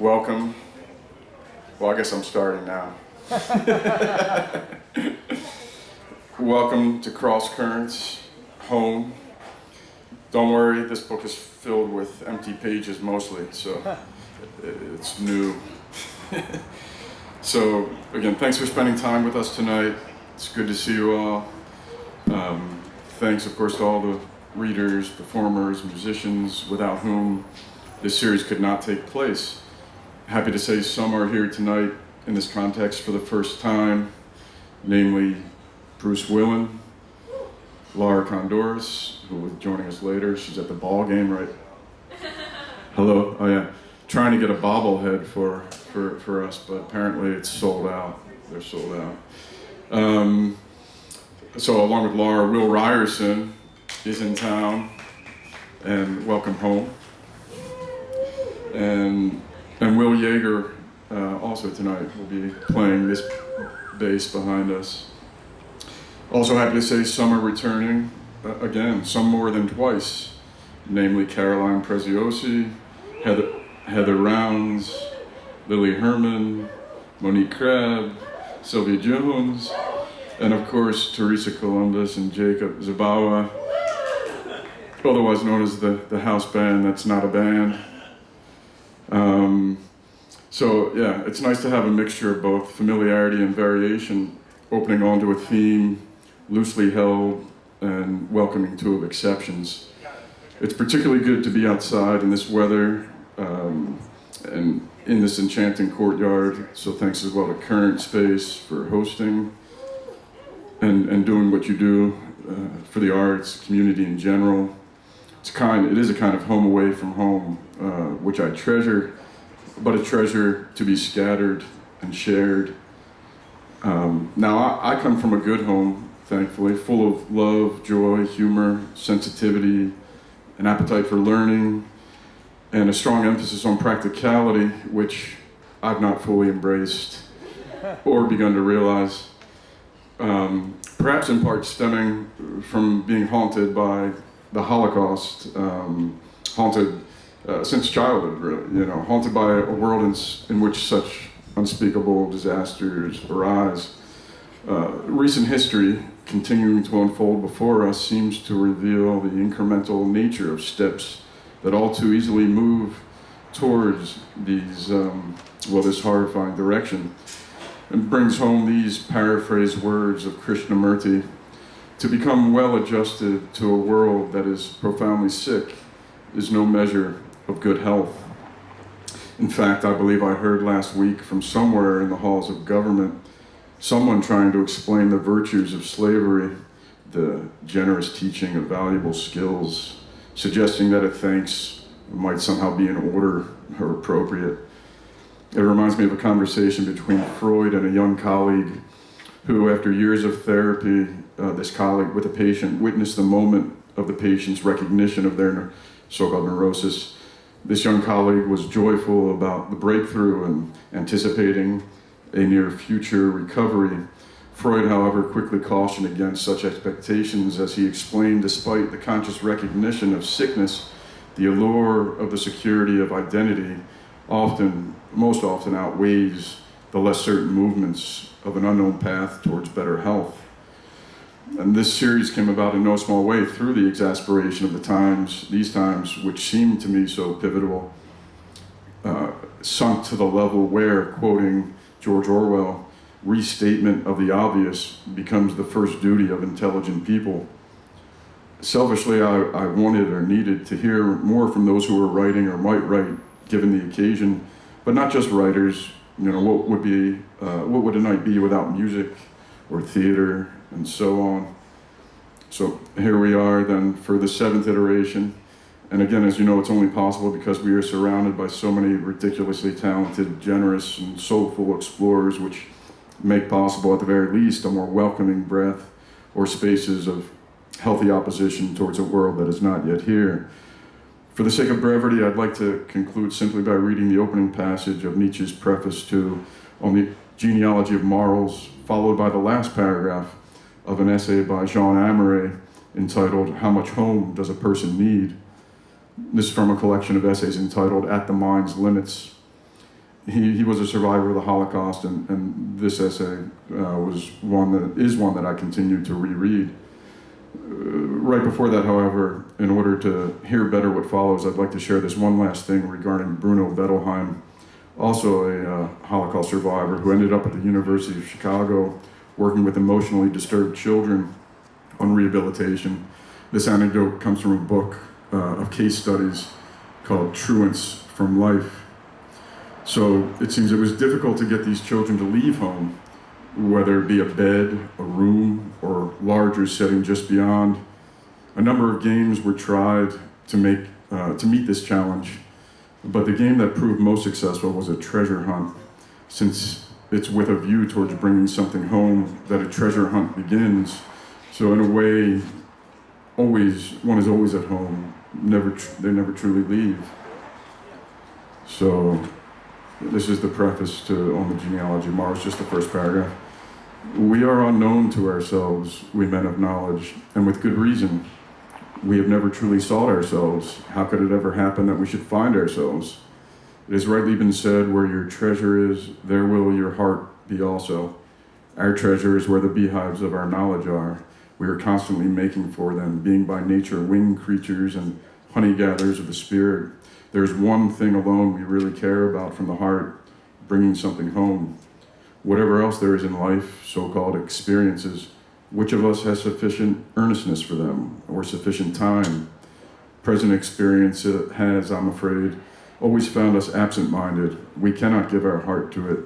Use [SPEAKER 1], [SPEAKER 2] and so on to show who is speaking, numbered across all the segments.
[SPEAKER 1] welcome. Well, I guess I'm starting now. Welcome to Crosscurrence, home. Don't worry, this book is filled with empty pages mostly, so it's new. So, again, thanks for spending time with us tonight. It's good to see you all. Thanks, of course, to all the readers, performers, musicians, without whom this series could not take place. Happy to say some are here tonight in this context for the first time, namely Bruce Willen, Laura Condouris, who will be joining us later. She's at the ball game, right? Hello. Oh yeah, trying to get a bobblehead for us, but apparently it's sold out. They're sold out. So along with Laura, Will Ryerson is in town, and welcome home. And Will Yager also tonight will be playing this bass behind us. Also happy to say some are returning, again, some more than twice, namely Caroline Preziosi, Heather Rounds, Lily Herman, Monique Crabb, Sylvia Jones, and of course Teresa Columbus and Jacob Zabawa, otherwise known as the house band that's not a band. So yeah, it's nice to have a mixture of both familiarity and variation, opening onto a theme loosely held and welcoming two of exceptions. It's particularly good to be outside in this weather and in this enchanting courtyard, so thanks as well to Current Space for hosting and doing what you do for the arts, community in general. It is a kind of home away from home, which I treasure, but a treasure to be scattered and shared. Now, I come from a good home, thankfully, full of love, joy, humor, sensitivity, an appetite for learning, and a strong emphasis on practicality, which I've not fully embraced or begun to realize. Perhaps in part stemming from being haunted by the Holocaust, haunted since childhood, really, haunted by a world in which such unspeakable disasters arise. Recent history, continuing to unfold before us, seems to reveal the incremental nature of steps that all too easily move towards this horrifying direction, and brings home these paraphrased words of Krishnamurti: to become well-adjusted to a world that is profoundly sick is no measure of good health. In fact, I believe I heard last week from somewhere in the halls of government someone trying to explain the virtues of slavery, the generous teaching of valuable skills, suggesting that a thanks might somehow be in order or appropriate. It reminds me of a conversation between Freud and a young colleague who, after years of therapy, this colleague with a patient witnessed the moment of the patient's recognition of their so-called neurosis. This young colleague was joyful about the breakthrough and anticipating a near future recovery. Freud, however, quickly cautioned against such expectations as he explained, despite the conscious recognition of sickness, the allure of the security of identity most often outweighs the less certain movements of an unknown path towards better health. And this series came about in no small way through the exasperation of these times, which seemed to me so pivotal, sunk to the level where, quoting George Orwell, restatement of the obvious becomes the first duty of intelligent people. Selfishly, I wanted or needed to hear more from those who were writing or might write, given the occasion, but not just writers. What would a night be without music or theater and so on? So here we are then for the 7th iteration. And again, as you know, it's only possible because we are surrounded by so many ridiculously talented, generous, and soulful explorers, which make possible, at the very least, a more welcoming breath or spaces of healthy opposition towards a world that is not yet here. For the sake of brevity, I'd like to conclude simply by reading the opening passage of Nietzsche's preface on the genealogy of morals, followed by the last paragraph of an essay by Jean Amoret entitled "How Much Home Does a Person Need?" This is from a collection of essays entitled "At the Mind's Limits." he was a survivor of the Holocaust, and this essay is one that I continue to reread. Right before that, however, in order to hear better what follows, I'd like to share this one last thing regarding Bruno Bettelheim, also a Holocaust survivor who ended up at the University of Chicago working with emotionally disturbed children on rehabilitation. This anecdote comes from a book of case studies called Truants from Life. So it seems it was difficult to get these children to leave home, whether it be a bed, a room, or larger setting just beyond. A number of games were tried to meet this challenge, but the game that proved most successful was a treasure hunt, since it's with a view towards bringing something home that a treasure hunt begins. So in a way, one is always at home. They never truly leave. So this is the preface on the genealogy of Mars, just the first paragraph. We are unknown to ourselves, we men of knowledge, and with good reason. We have never truly sought ourselves. How could it ever happen that we should find ourselves? It has rightly been said, where your treasure is, there will your heart be also. Our treasure is where the beehives of our knowledge are. We are constantly making for them, being by nature winged creatures and honey gatherers of the spirit. There's one thing alone we really care about from the heart, bringing something home. Whatever else there is in life, so-called experiences, which of us has sufficient earnestness for them, or sufficient time? Present experience has, I'm afraid, always found us absent-minded. We cannot give our heart to it,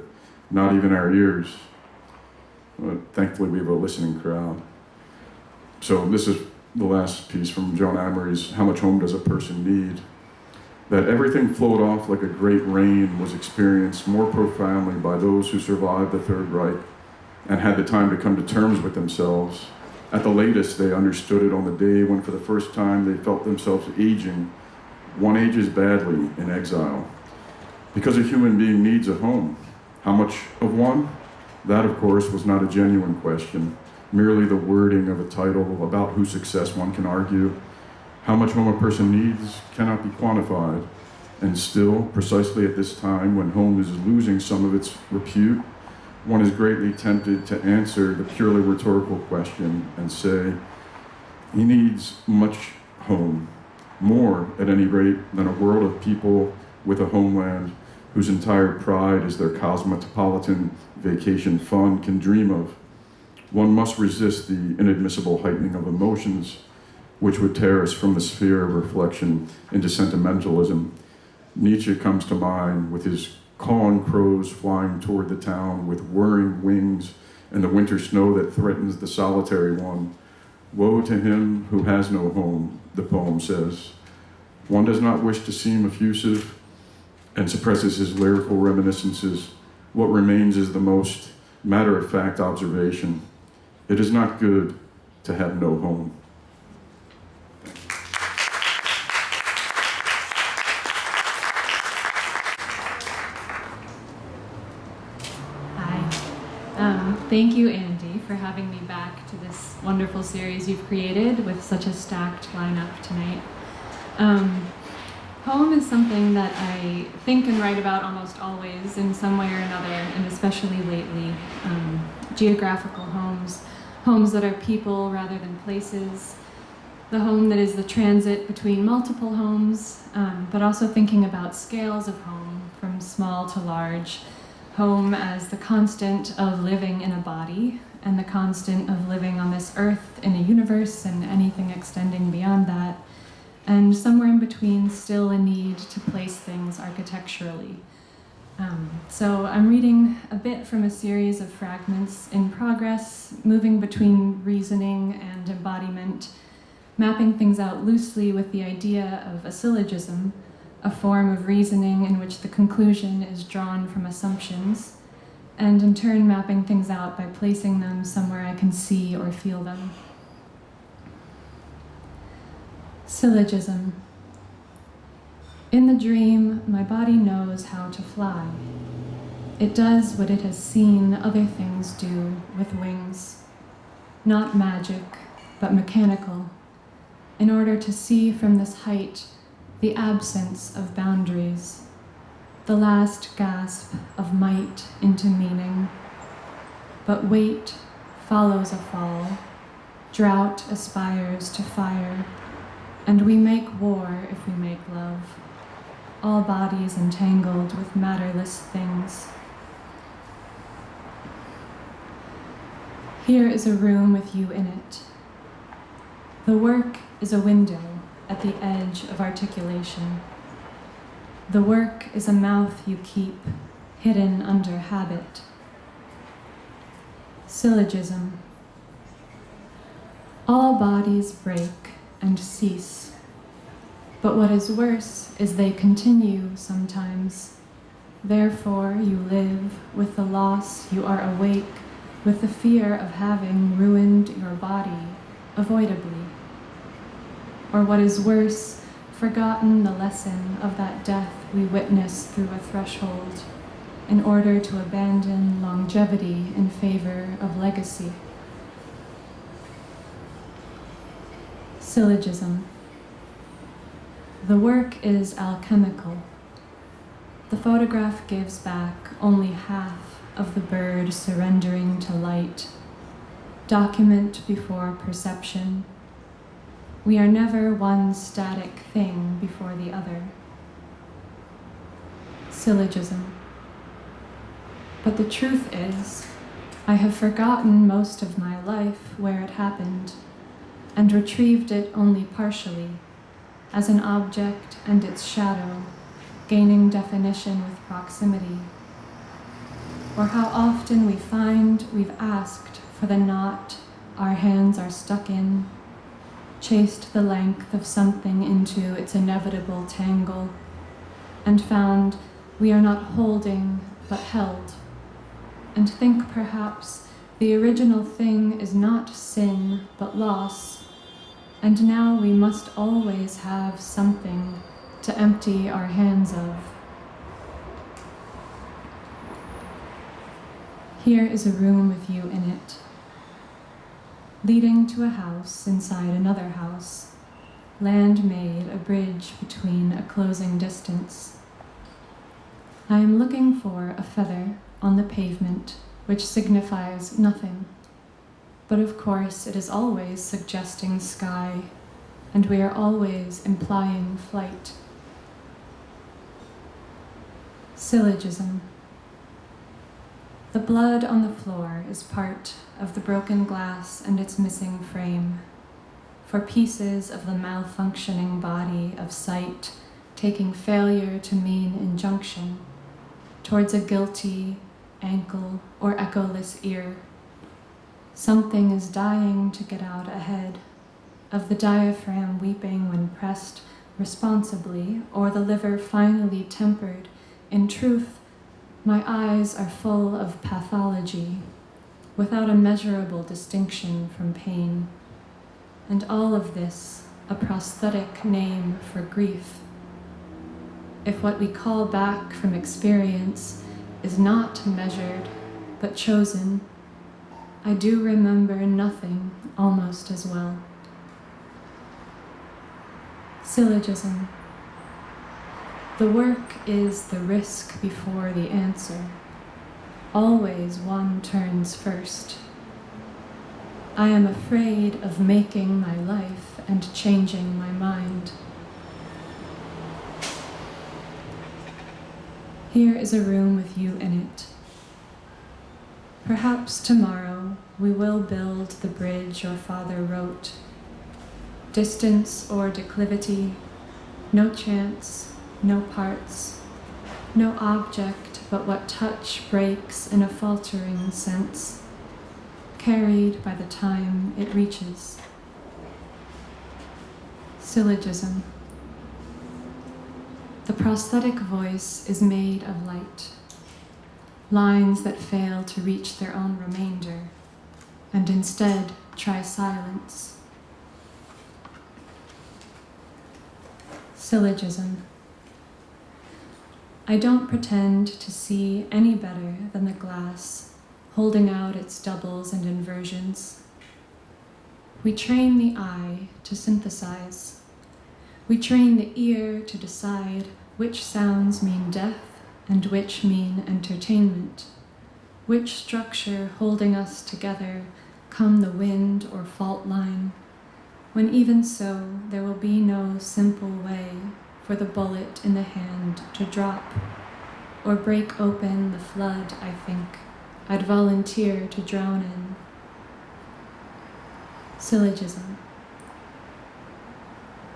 [SPEAKER 1] not even our ears. But thankfully, we have a listening crowd. So this is the last piece from John Amory's How Much Home Does a Person Need? That everything flowed off like a great rain was experienced more profoundly by those who survived the Third Reich and had the time to come to terms with themselves. At the latest, they understood it on the day when for the first time they felt themselves aging. One ages badly in exile. Because a human being needs a home. How much of one? That, of course, was not a genuine question, merely the wording of a title about whose success one can argue. How much home a person needs cannot be quantified. And still, precisely at this time when home is losing some of its repute, one is greatly tempted to answer the purely rhetorical question and say, he needs much home, more at any rate than a world of people with a homeland whose entire pride is their cosmopolitan vacation fund can dream of. One must resist the inadmissible heightening of emotions, which would tear us from the sphere of reflection into sentimentalism. Nietzsche comes to mind with his cawing crows flying toward the town with whirring wings and the winter snow that threatens the solitary one. Woe to him who has no home, the poem says. One does not wish to seem effusive and suppresses his lyrical reminiscences. What remains is the most matter-of-fact observation. It is not good to have no home.
[SPEAKER 2] Thank you, Andy, for having me back to this wonderful series you've created with such a stacked lineup tonight. Poem is something that I think and write about almost always in some way or another, and especially lately. Geographical homes, homes that are people rather than places, the home that is the transit between multiple homes, but also thinking about scales of home, from small to large. Home as the constant of living in a body, and the constant of living on this earth in a universe and anything extending beyond that, and somewhere in between still a need to place things architecturally. So I'm reading a bit from a series of fragments in progress, moving between reasoning and embodiment, mapping things out loosely with the idea of a syllogism, a form of reasoning in which the conclusion is drawn from assumptions, and in turn mapping things out by placing them somewhere I can see or feel them. Syllogism. In the dream, my body knows how to fly. It does what it has seen other things do with wings. Not magic, but mechanical, in order to see from this height the absence of boundaries. the last gasp of might into meaning. But weight follows a fall, drought aspires to fire, and we make war if we make love, all bodies entangled with matterless things. Here is a room with you in it. The work is a window at the edge of articulation. The work is a mouth you keep, hidden under habit. Syllogism. All bodies break and cease, but what is worse is they continue sometimes. Therefore you live with the loss, you are awake with the fear of having ruined your body avoidably. Or what is worse, forgotten the lesson of that death we witness through a threshold in order to abandon longevity in favor of legacy. Syllogism. The work is alchemical. The photograph gives back only half of the bird surrendering to light. Document before perception. We are never one static thing before the other. Syllogism. But the truth is, I have forgotten most of my life where it happened, and retrieved it only partially, as an object and its shadow, gaining definition with proximity. Or how often we find we've asked for the knot our hands are stuck in, chased the length of something into its inevitable tangle, and found we are not holding but held, and think perhaps the original thing is not sin but loss, and now we must always have something to empty our hands of. Here is a room with you in it, leading to a house inside another house, land made a bridge between a closing distance. I am looking for a feather on the pavement, which signifies nothing, but of course it is always suggesting sky, and we are always implying flight. Syllogism. The blood on the floor is part of the broken glass and its missing frame, for pieces of the malfunctioning body of sight taking failure to mean injunction towards a guilty ankle or echoless ear. Something is dying to get out ahead of the diaphragm weeping when pressed responsibly, or the liver finally tempered. In truth, my eyes are full of pathology, without a measurable distinction from pain, and all of this a prosthetic name for grief. If what we call back from experience is not measured, but chosen, I do remember nothing almost as well. Syllogism. The work is the risk before the answer. Always one turns first. I am afraid of making my life and changing my mind. Here is a room with you in it. Perhaps tomorrow we will build the bridge your father wrote. Distance or declivity, no chance, no parts, no object but what touch breaks in a faltering sense, carried by the time it reaches. Syllogism. The prosthetic voice is made of light, lines that fail to reach their own remainder, and instead try silence. Syllogism. I don't pretend to see any better than the glass, holding out its doubles and inversions. We train the eye to synthesize. We train the ear to decide which sounds mean death and which mean entertainment? Which structure holding us together come the wind or fault line, when even so there will be no simple way for the bullet in the hand to drop, or break open the flood I think I'd volunteer to drown in. Syllogism.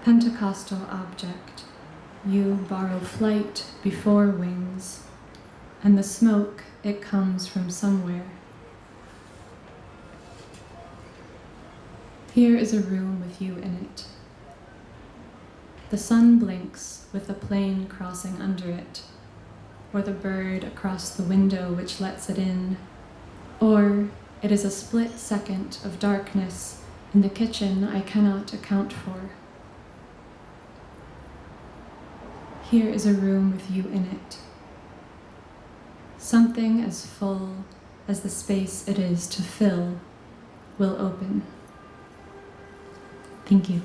[SPEAKER 2] Pentecostal object, you borrow flight before wings, and the smoke, it comes from somewhere. Here is a room with you in it. The sun blinks with the plane crossing under it, or the bird across the window which lets it in, or it is a split second of darkness in the kitchen I cannot account for. Here is a room with you in it. Something as full as the space it is to fill will open. Thank you.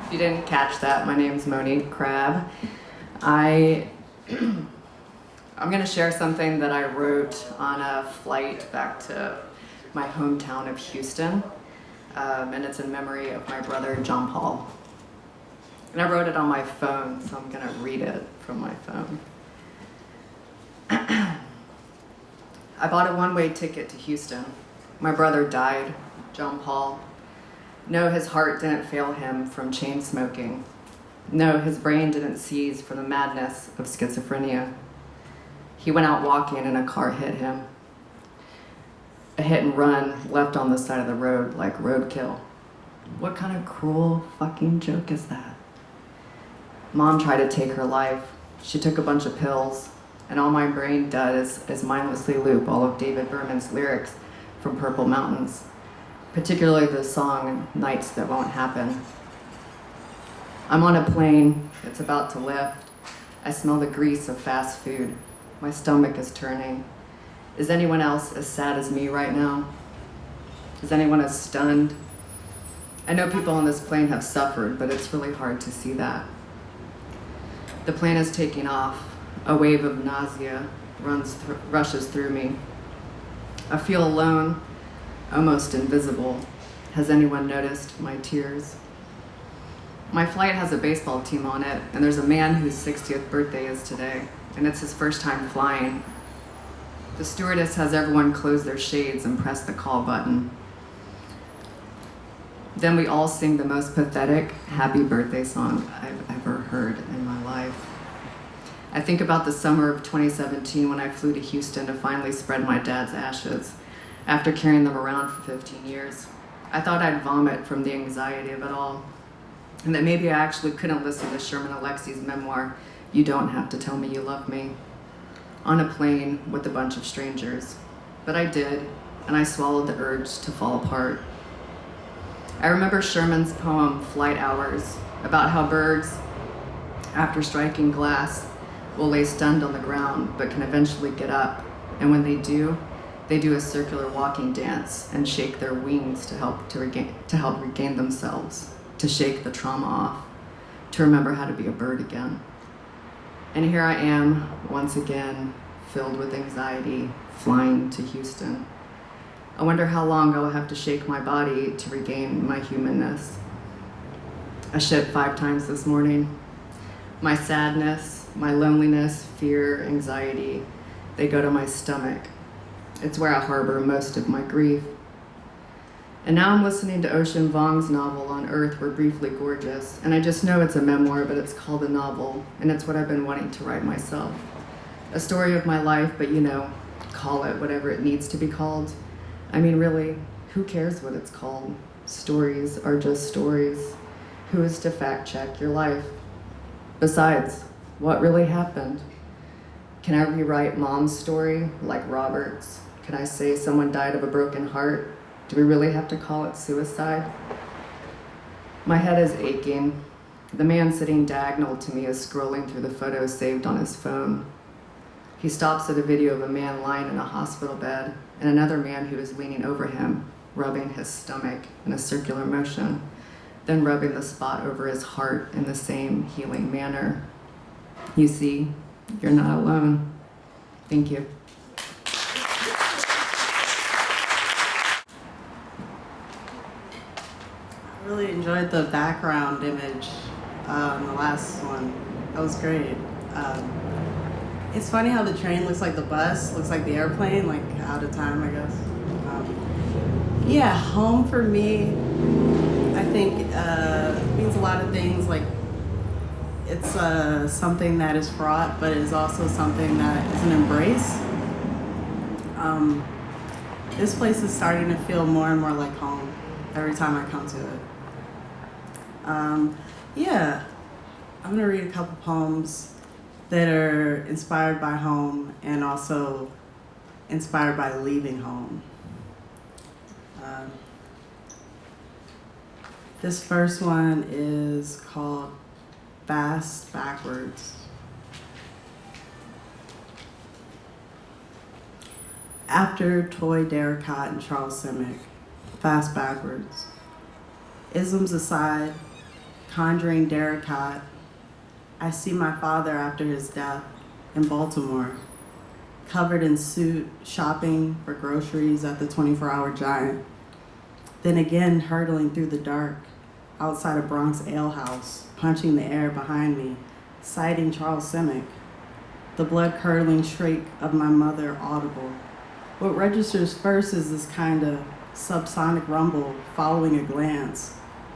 [SPEAKER 3] If you didn't catch that, my name's Monique Crabb. I'm going to share something that I wrote on a flight back to my hometown of Houston, and it's in memory of my brother, John Paul. And I wrote it on my phone, so I'm going to read it from my phone. I bought a one-way ticket to Houston. My brother died, John Paul. No, his heart didn't fail him from chain smoking. No, his brain didn't seize from the madness of schizophrenia. He went out walking and a car hit him. A hit and run left on the side of the road like roadkill. What kind of cruel fucking joke is that? Mom tried to take her life. She took a bunch of pills, and all my brain does is mindlessly loop all of David Berman's lyrics from Purple Mountains, particularly the song Nights That Won't Happen. I'm on a plane, it's about to lift. I smell the grease of fast food. My stomach is turning. Is anyone else as sad as me right now? Is anyone as stunned? I know people on this plane have suffered, but it's really hard to see that. The plane is taking off. A wave of nausea rushes through me. I feel alone, almost invisible. Has anyone noticed my tears? My flight has a baseball team on it, and there's a man whose 60th birthday is today, and it's his first time flying. The stewardess has everyone close their shades and press the call button. Then we all sing the most pathetic happy birthday song I've ever heard in my life. I think about the summer of 2017 when I flew to Houston to finally spread my dad's ashes after carrying them around for 15 years. I thought I'd vomit from the anxiety of it all, and that maybe I actually couldn't listen to Sherman Alexi's memoir, You Don't Have to Tell Me You Love Me, on a plane with a bunch of strangers. But I did, and I swallowed the urge to fall apart. I remember Sherman's poem, Flight Hours, about how birds, after striking glass, will lay stunned on the ground, but can eventually get up. And when they do a circular walking dance and shake their wings to help regain themselves, to shake the trauma off, to remember how to be a bird again. And here I am, once again, filled with anxiety, flying to Houston. I wonder how long I will have to shake my body to regain my humanness. I shit 5 times this morning. My sadness, my loneliness, fear, anxiety, they go to my stomach. It's where I harbor most of my grief. And now I'm listening to Ocean Vuong's novel On Earth We're Briefly Gorgeous, and I just know it's a memoir, but it's called a novel, and it's what I've been wanting to write myself. A story of my life, but call it whatever it needs to be called. I mean, really, who cares what it's called? Stories are just stories. Who is to fact check your life? Besides, what really happened? Can I rewrite Mom's story like Robert's? Can I say someone died of a broken heart? Do we really have to call it suicide? My head is aching. The man sitting diagonal to me is scrolling through the photos saved on his phone. He stops at a video of a man lying in a hospital bed and another man who is leaning over him, rubbing his stomach in a circular motion. then rubbing the spot over his heart in the same healing manner. You see, you're not alone. Thank you.
[SPEAKER 4] I really enjoyed the background image, the last one. That was great. It's funny how the train looks like the bus, looks like the airplane, like out of time, I guess. Yeah, home for me, I think means a lot of things. Like, it's something that is fraught, but it is also something that is an embrace. This place is starting to feel more and more like home every time I come to it. Yeah, I'm gonna read a couple poems that are inspired by home and also inspired by leaving home. This first one is called Fast Backwards. After Toy Derricott and Charles Simic, Fast Backwards. Isms aside, conjuring Derricott, I see my father after his death in Baltimore, covered in soot, shopping for groceries at the 24-hour Giant. Then again, hurtling through the dark, outside a Bronx alehouse, punching the air behind me, sighting Charles Simic, the blood-curdling shriek of my mother audible. What registers first is this kind of subsonic rumble following a glance.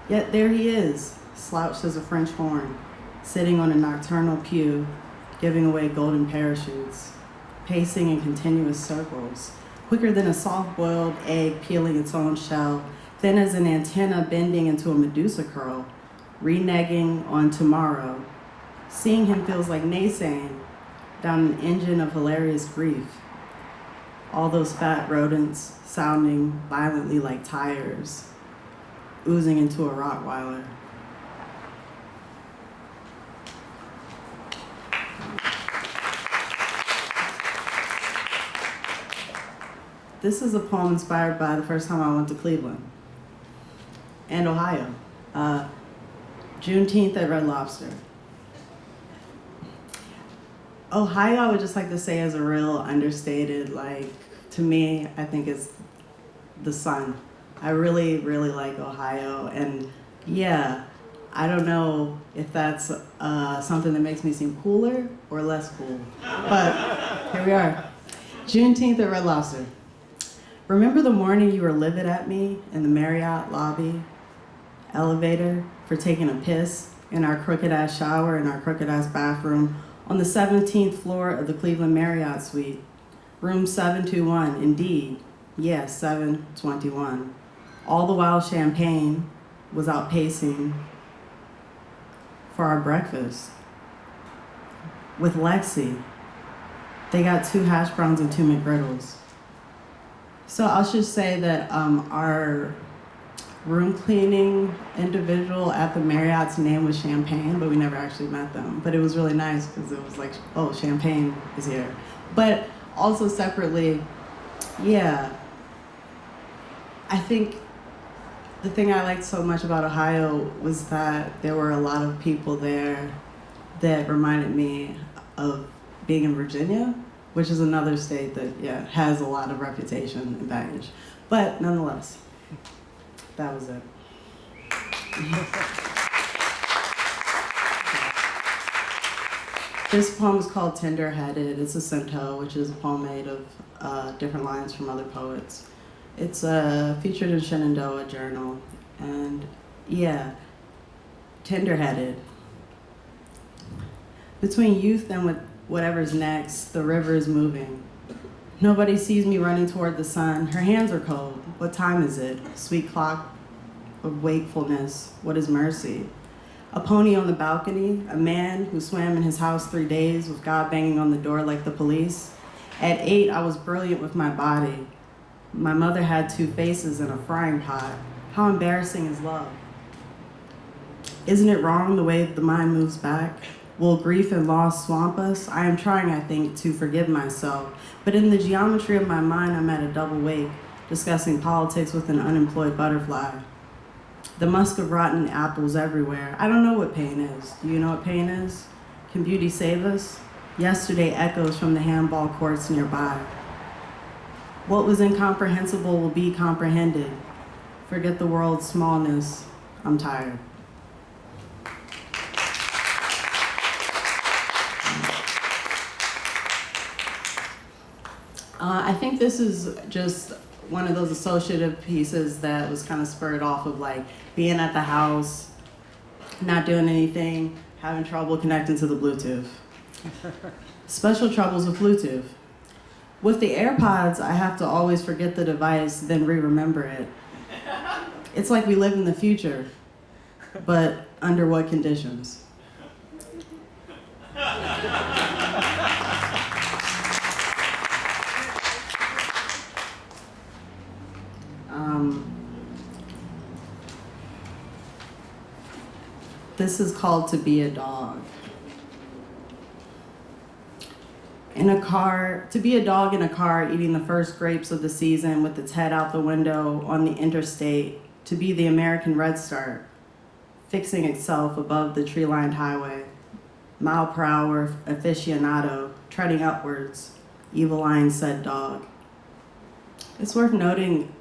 [SPEAKER 4] Yet there he is, slouched as a French horn, sitting on a nocturnal pew, giving away golden parachutes, pacing in continuous circles, quicker than a soft-boiled egg peeling its own shell, thin as an antenna bending into a Medusa curl, reneging on tomorrow. Seeing him feels like naysaying down an engine of hilarious grief. All those fat rodents sounding violently like tires, oozing into a Rottweiler. This is a poem inspired by the first time I went to Cleveland and Ohio. Juneteenth at Red Lobster. Ohio, I would just like to say, is a real understated, like, to me, I think it's the sun. I really, really like Ohio. And yeah, I don't know if that's something that makes me seem cooler or less cool. But here we are. Juneteenth at Red Lobster. Remember the morning you were livid at me in the Marriott lobby elevator for taking a piss in our crooked-ass shower in our crooked-ass bathroom on the 17th floor of the Cleveland Marriott suite, room 721, indeed, yes, 721. All the while champagne was outpacing for our breakfast. With Lexi, they got 2 hash browns and 2 McGriddles. So I'll just say that our room cleaning individual at the Marriott's name was Champagne, but we never actually met them. But it was really nice because it was like, oh, Champagne is here. But also separately, yeah, I think the thing I liked so much about Ohio was that there were a lot of people there that reminded me of being in Virginia, which is another state that, yeah, has a lot of reputation and baggage. But nonetheless, that was it. This poem is called Tender-Headed. It's a cento, which is a poem made of different lines from other poets. It's featured in Shenandoah Journal. And yeah, tender-headed. Between youth and whatever's next, the river is moving. Nobody sees me running toward the sun. Her hands are cold. What time is it? Sweet clock of wakefulness. What is mercy? A pony on the balcony, a man who swam in his house 3 days with God banging on the door like the police. At 8, I was brilliant with my body. My mother had 2 faces and a frying pot. How embarrassing is love? Isn't it wrong the way the mind moves back? Will grief and loss swamp us? I am trying, I think, to forgive myself. But in the geometry of my mind, I'm at a double wake, discussing politics with an unemployed butterfly. The musk of rotten apples everywhere. I don't know what pain is. Do you know what pain is? Can beauty save us? Yesterday echoes from the handball courts nearby. What was incomprehensible will be comprehended. Forget the world's smallness. I'm tired. I think this is just one of those associative pieces that was kind of spurred off of like being at the house, not doing anything, having trouble connecting to the Bluetooth. Special troubles with Bluetooth. With the AirPods, I have to always forget the device, then re-remember it. It's like we live in the future, but under what conditions? This is called To Be a Dog. To be a dog in a car eating the first grapes of the season with its head out the window on the interstate. To be the American Red Star, fixing itself above the tree-lined highway. Mile per hour aficionado, treading upwards. Evil line said dog. It's worth noting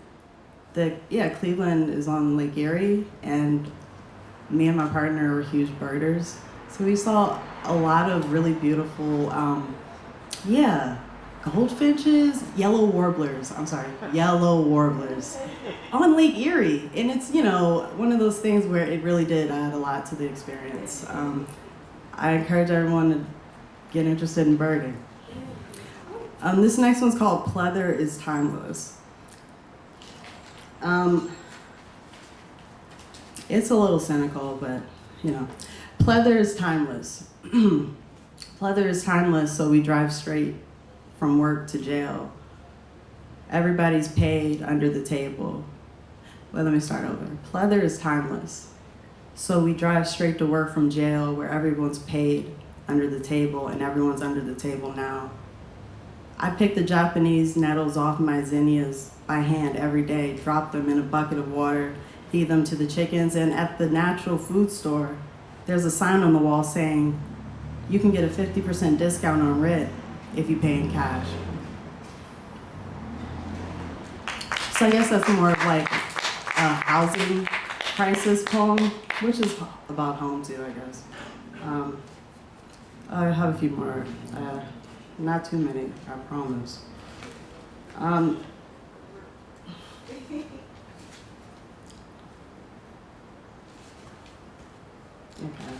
[SPEAKER 4] that, Cleveland is on Lake Erie, and me and my partner were huge birders. So we saw a lot of really beautiful, goldfinches, yellow warblers on Lake Erie. And it's, one of those things where it really did add a lot to the experience. I encourage everyone to get interested in birding. This next one's called Pleather is Timeless. It's a little cynical, but, pleather is timeless. Pleather is timeless, so we drive straight from work to jail. Everybody's paid under the table. Well, let me start over. Pleather is timeless, so we drive straight to work from jail where everyone's paid under the table, and everyone's under the table now. I pick the Japanese nettles off my zinnias by hand every day, drop them in a bucket of water, feed them to the chickens, and at the natural food store, there's a sign on the wall saying, you can get a 50% discount on rent if you pay in cash. So I guess that's more of like a housing crisis poem, which is about home too, I guess. I have a few more, not too many, I promise. Okay.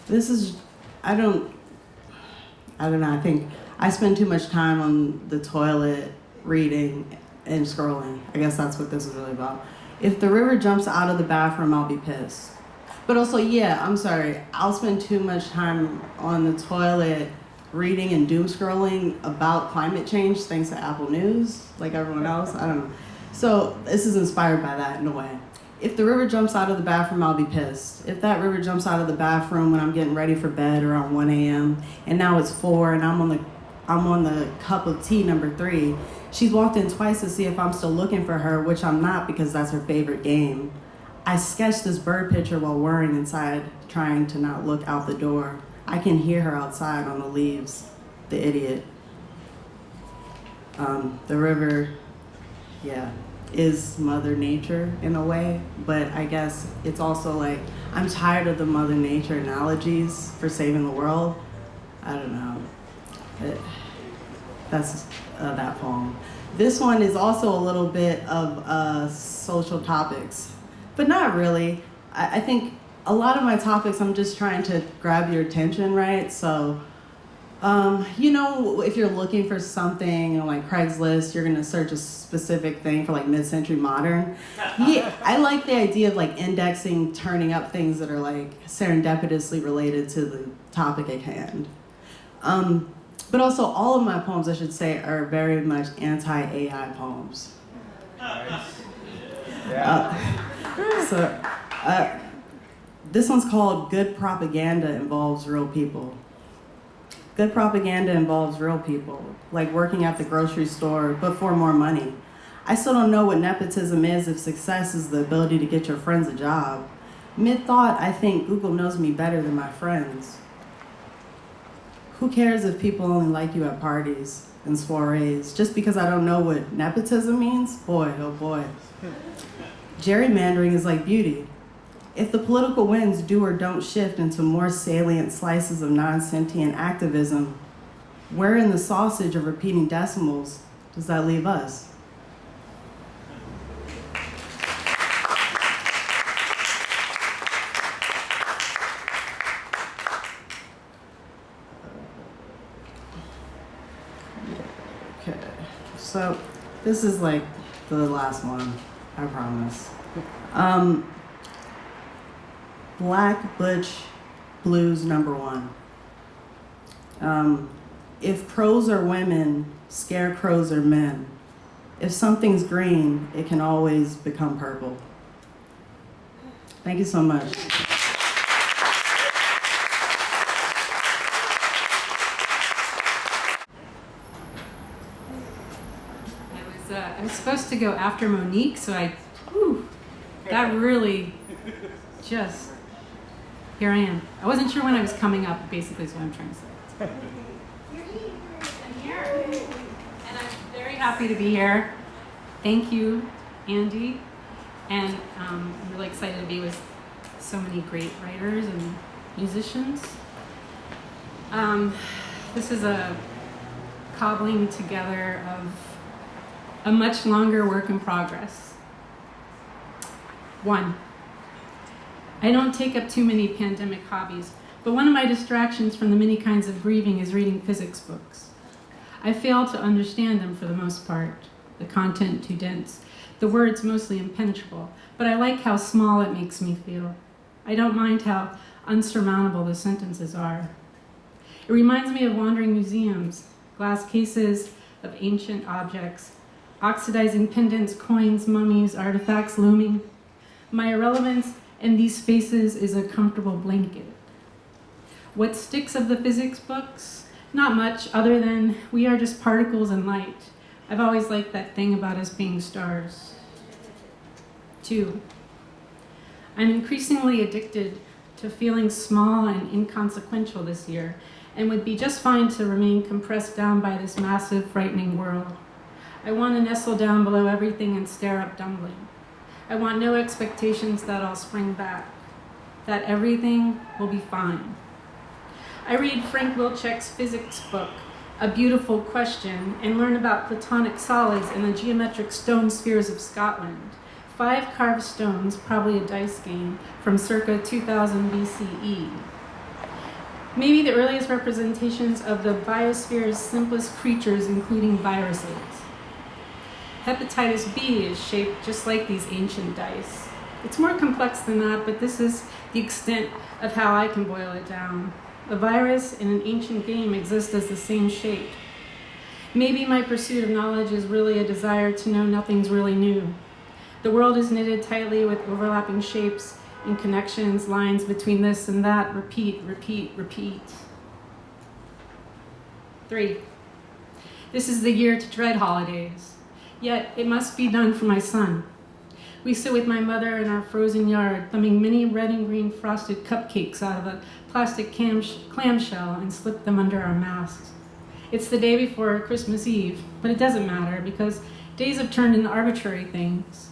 [SPEAKER 4] This is, I don't know, I think I spend too much time on the toilet reading and scrolling. I guess that's what this is really about. If the river jumps out of the bathroom, I'll be pissed. But also, I'm sorry, I'll spend too much time on the toilet reading and doom scrolling about climate change thanks to Apple News, like everyone else, I don't know. So this is inspired by that in a way. If the river jumps out of the bathroom, I'll be pissed. If that river jumps out of the bathroom when I'm getting ready for bed around 1 a.m. and now it's 4 and I'm on the cup of tea number 3, she's walked in twice to see if I'm still looking for her, which I'm not because that's her favorite game. I sketched this bird picture while worrying inside, trying to not look out the door. I can hear her outside on the leaves, the idiot. The river, is Mother Nature in a way, but I guess it's also like, I'm tired of the Mother Nature analogies for saving the world. I don't know. That's that poem. This one is also a little bit of social topics, but not really. I think a lot of my topics, I'm just trying to grab your attention, right? So, if you're looking for something on like Craigslist, you're gonna search a specific thing for like mid-century modern. I like the idea of like indexing, turning up things that are like serendipitously related to the topic at hand. But also all of my poems, I should say, are very much anti-AI poems. This one's called Good Propaganda Involves Real People. Good propaganda involves real people, like working at the grocery store, but for more money. I still don't know what nepotism is if success is the ability to get your friends a job. Mid-thought, I think Google knows me better than my friends. Who cares if people only like you at parties and soirees? Just because I don't know what nepotism means? Boy, oh boy. Gerrymandering is like beauty. If the political winds do or don't shift into more salient slices of non-sentient activism, where in the sausage of repeating decimals does that leave us? Okay, so this is like the last one, I promise. Black Butch Blues #1. If crows are women, scarecrows are men. If something's green, it can always become purple. Thank you so much.
[SPEAKER 5] I was supposed to go after Monique, so that really just, here I am. I wasn't sure when I was coming up, basically is what I'm trying to say. I'm here, and I'm very happy to be here. Thank you, Andy, and I'm really excited to be with so many great writers and musicians. This is a cobbling together of a much longer work in progress. 1, I don't take up too many pandemic hobbies, but one of my distractions from the many kinds of grieving is reading physics books. I fail to understand them for the most part, the content too dense, the words mostly impenetrable, but I like how small it makes me feel. I don't mind how unsurmountable the sentences are. It reminds me of wandering museums, glass cases of ancient objects, oxidizing pendants, coins, mummies, artifacts looming. My irrelevance in these spaces is a comfortable blanket. What sticks of the physics books? Not much, other than we are just particles and light. I've always liked that thing about us being stars. 2, I'm increasingly addicted to feeling small and inconsequential this year, and would be just fine to remain compressed down by this massive, frightening world. I want to nestle down below everything and stare up dumbly. I want no expectations that I'll spring back, that everything will be fine. I read Frank Wilczek's physics book, A Beautiful Question, and learn about platonic solids and the geometric stone spheres of Scotland. 5 carved stones, probably a dice game, from circa 2000 BCE. Maybe the earliest representations of the biosphere's simplest creatures, including viruses. Hepatitis B is shaped just like these ancient dice. It's more complex than that, but this is the extent of how I can boil it down. A virus and an ancient game exist as the same shape. Maybe my pursuit of knowledge is really a desire to know nothing's really new. The world is knitted tightly with overlapping shapes and connections, lines between this and that, repeat, repeat, repeat. 3, this is the year to dread holidays. Yet it must be done for my son. We sit with my mother in our frozen yard, thumbing many red and green frosted cupcakes out of a plastic clamshell and slip them under our masks. It's the day before Christmas Eve, but it doesn't matter because days have turned into arbitrary things.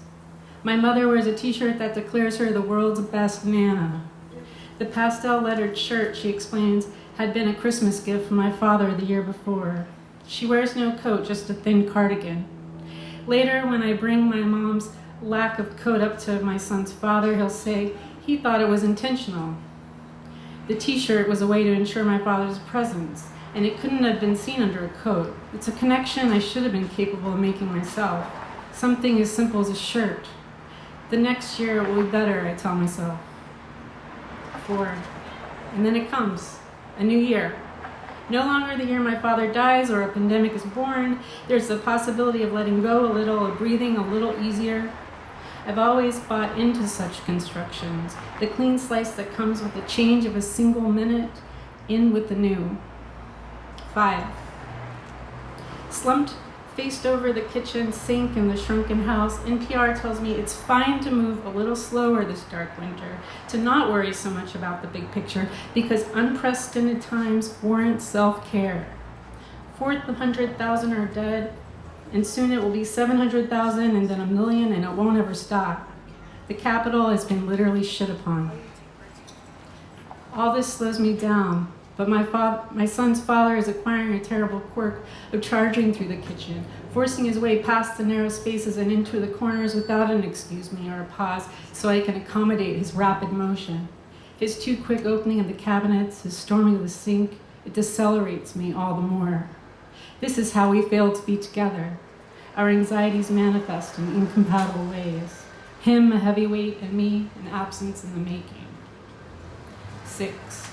[SPEAKER 5] My mother wears a t-shirt that declares her the world's best Nana. The pastel-lettered shirt, she explains, had been a Christmas gift from my father the year before. She wears no coat, just a thin cardigan. Later, when I bring my mom's lack of coat up to my son's father, he'll say he thought it was intentional. The t-shirt was a way to ensure my father's presence, and it couldn't have been seen under a coat. It's a connection I should have been capable of making myself. Something as simple as a shirt. The next year it will be better, I tell myself. 4, and then it comes, a new year. No longer the year my father dies or a pandemic is born. There's the possibility of letting go a little, of breathing a little easier. I've always bought into such constructions, the clean slice that comes with the change of a single minute, in with the new. 5, slumped Faced over the kitchen sink in the shrunken house, NPR tells me it's fine to move a little slower this dark winter, to not worry so much about the big picture, because unprecedented times warrant self-care. 400,000 are dead, and soon it will be 700,000 and then 1 million, and it won't ever stop. The Capitol has been literally shit upon. All this slows me down, but my son's father is acquiring a terrible quirk of charging through the kitchen, forcing his way past the narrow spaces and into the corners without an excuse me or a pause so I can accommodate his rapid motion. His too quick opening of the cabinets, his storming of the sink, it decelerates me all the more. This is how we fail to be together. Our anxieties manifest in incompatible ways. Him a heavyweight and me an absence in the making. 6.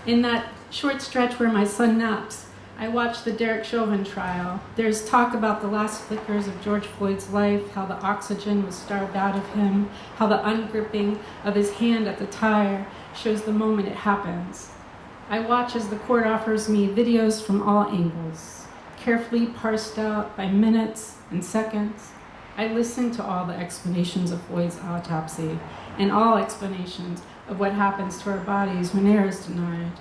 [SPEAKER 5] In that short stretch where my son naps, I watch the Derek Chauvin trial. There's talk about the last flickers of George Floyd's life, how the oxygen was starved out of him, how the ungripping of his hand at the tire shows the moment it happens. I watch as the court offers me videos from all angles, carefully parsed out by minutes and seconds. I listen to all the explanations of Floyd's autopsy and all explanations of what happens to our bodies when air is denied.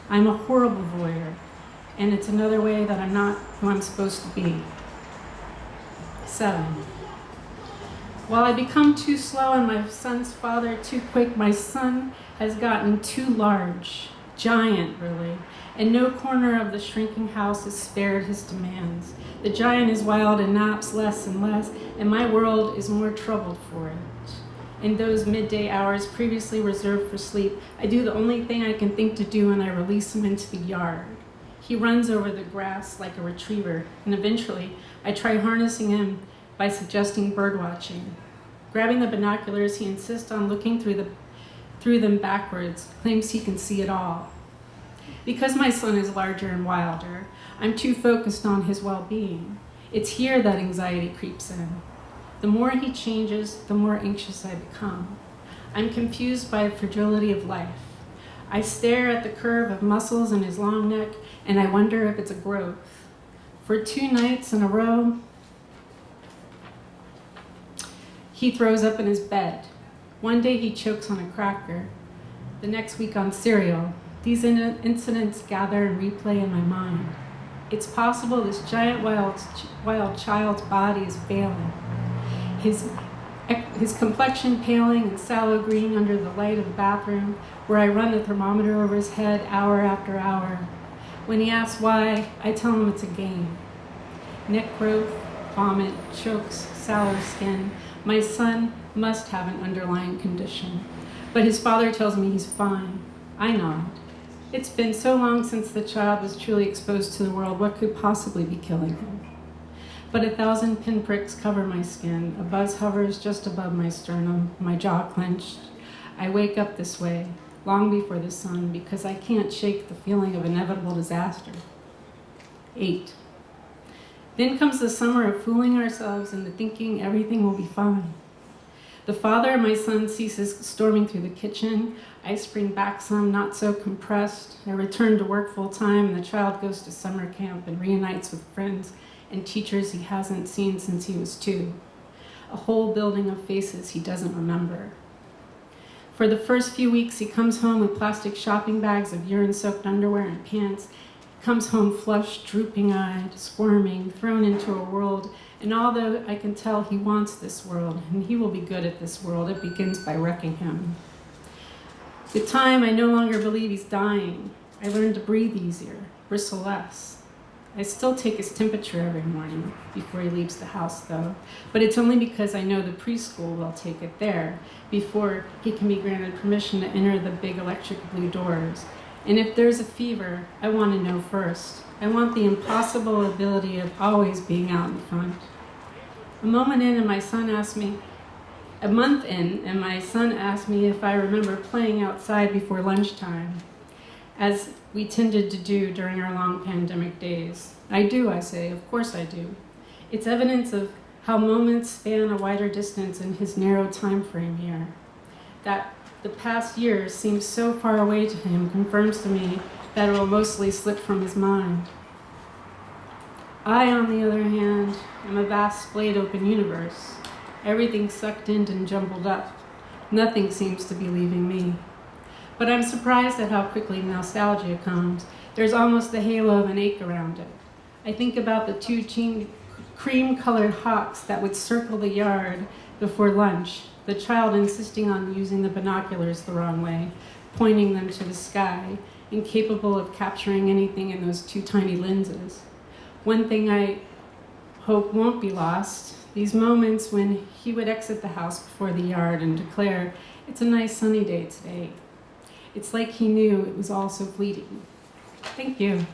[SPEAKER 5] I'm a horrible voyeur, and it's another way that I'm not who I'm supposed to be. 7. While I become too slow and my son's father too quick, my son has gotten too large, giant really, and no corner of the shrinking house is spared his demands. The giant is wild and naps less and less, and my world is more troubled for it. In those midday hours previously reserved for sleep, I do the only thing I can think to do, and I release him into the yard. He runs over the grass like a retriever, and eventually I try harnessing him by suggesting bird watching. Grabbing the binoculars, he insists on looking through them backwards, claims he can see it all. Because my son is larger and wilder, I'm too focused on his well-being. It's here that anxiety creeps in. The more he changes, the more anxious I become. I'm confused by the fragility of life. I stare at the curve of muscles in his long neck, and I wonder if it's a growth. For 2 nights in a row, he throws up in his bed. One day he chokes on a cracker. The next week on cereal. These incidents gather and replay in my mind. It's possible this giant wild child's body is failing. His complexion paling and sallow green under the light of the bathroom, where I run the thermometer over his head hour after hour. When he asks why, I tell him it's a game. Neck growth, vomit, chokes, sallow skin. My son must have an underlying condition. But his father tells me he's fine. I nod. It's been so long since the child was truly exposed to the world. What could possibly be killing him? But 1,000 pinpricks cover my skin. A buzz hovers just above my sternum, my jaw clenched. I wake up this way, long before the sun, because I can't shake the feeling of inevitable disaster. 8. Then comes the summer of fooling ourselves into thinking everything will be fine. The father of my son ceases storming through the kitchen. I spring back some, not so compressed. I return to work full time, and the child goes to summer camp and reunites with friends and teachers he hasn't seen since he was 2. A whole building of faces he doesn't remember. For the first few weeks, he comes home with plastic shopping bags of urine-soaked underwear and pants. He comes home flushed, drooping-eyed, squirming, thrown into a world. And although I can tell he wants this world, and he will be good at this world, it begins by wrecking him. With time, I no longer believe he's dying. I learned to breathe easier, bristle less. I still take his temperature every morning before he leaves the house, though. But it's only because I know the preschool will take it there before he can be granted permission to enter the big electric blue doors. And if there's a fever, I want to know first. I want the impossible ability of always being out in front. A month in, and my son asked me if I remember playing outside before lunchtime, as we tended to do during our long pandemic days. I do, I say, of course I do. It's evidence of how moments span a wider distance in his narrow time frame here. That the past years seem so far away to him confirms to me that it will mostly slip from his mind. I, on the other hand, am a vast splayed open universe. Everything sucked in and jumbled up. Nothing seems to be leaving me. But I'm surprised at how quickly nostalgia comes. There's almost the halo of an ache around it. I think about the two cream-colored hawks that would circle the yard before lunch, the child insisting on using the binoculars the wrong way, pointing them to the sky, incapable of capturing anything in those two tiny lenses. One thing I hope won't be lost, these moments when he would exit the house before the yard and declare, "It's a nice sunny day today." It's like he knew it was all so fleeting. Thank you.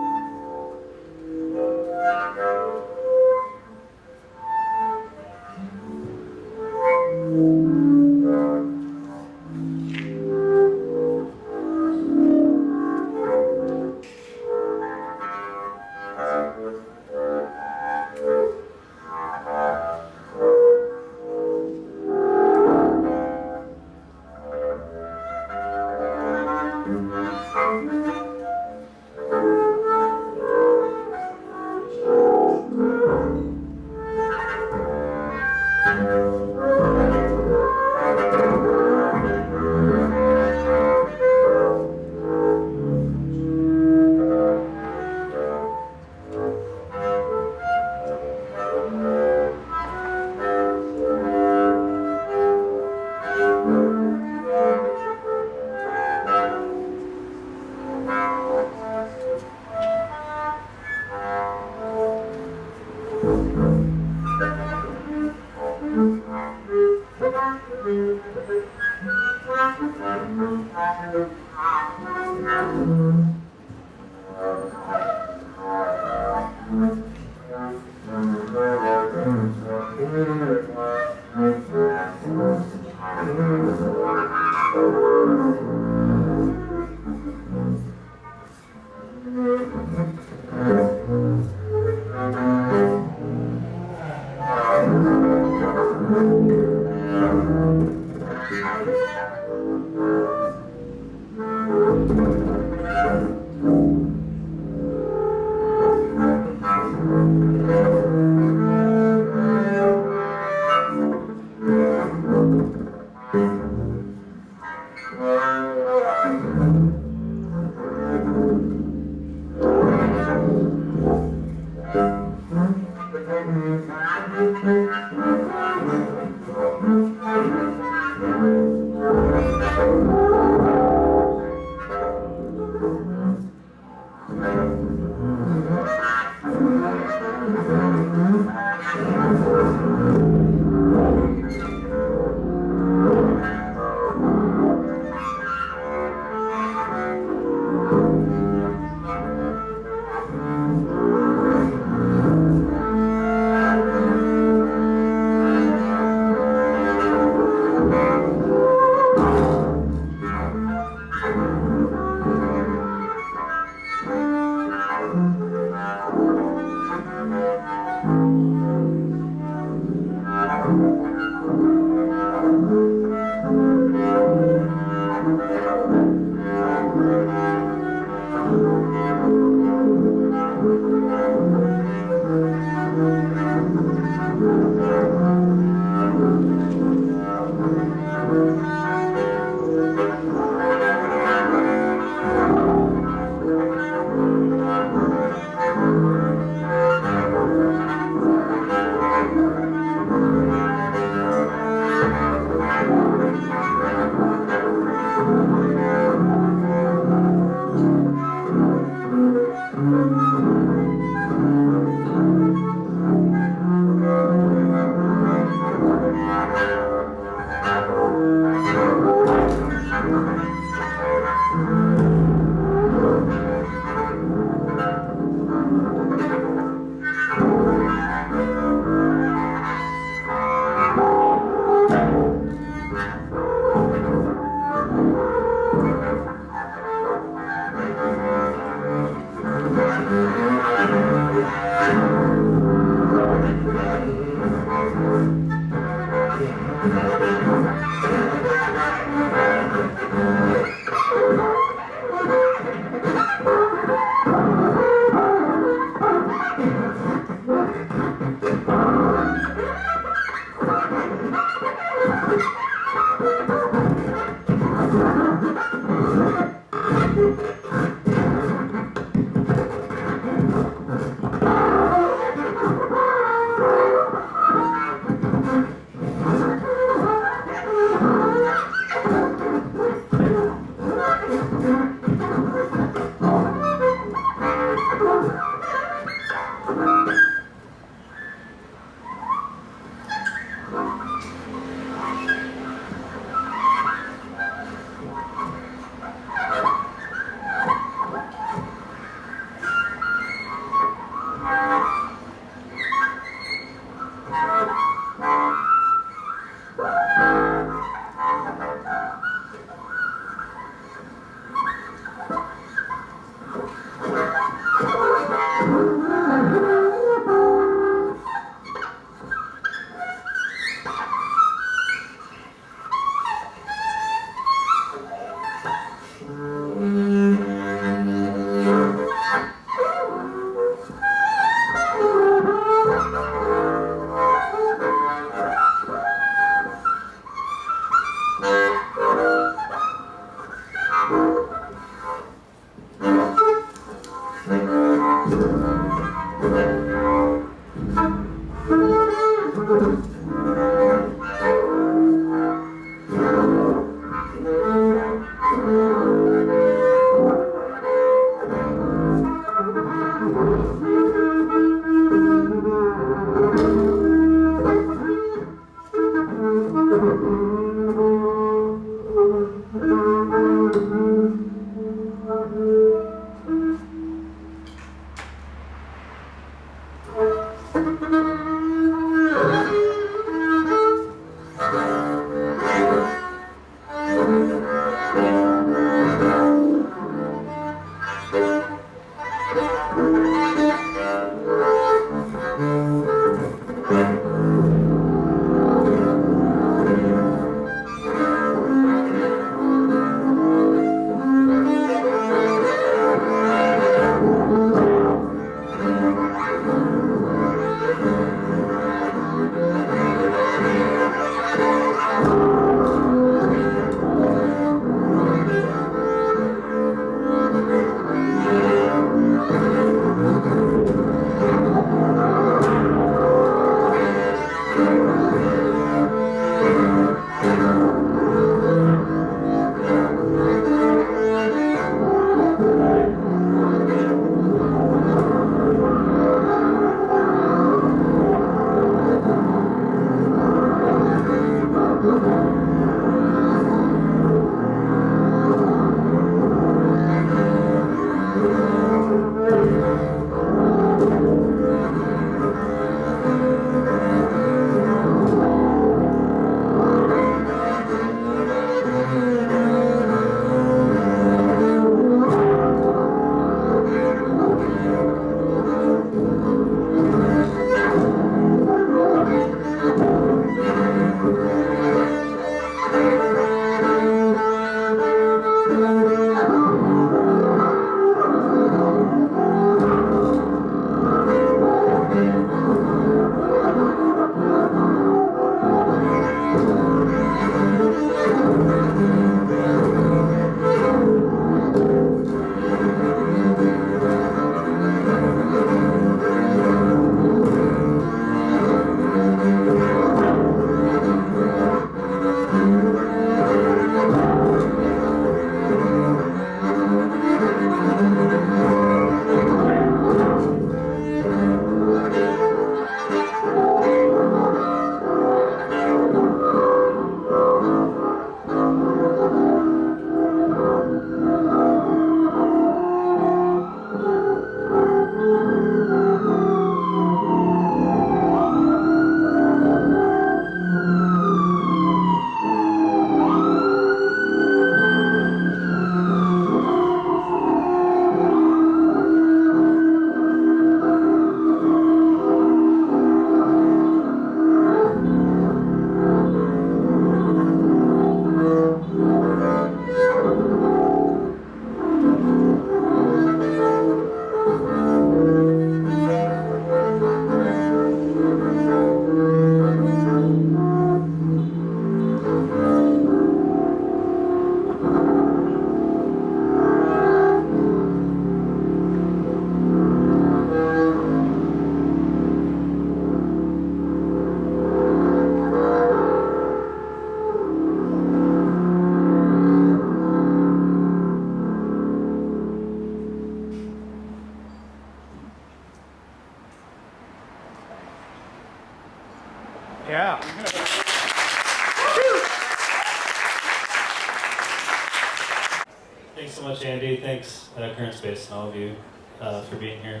[SPEAKER 6] thanks, Current Space, and all of you for being here.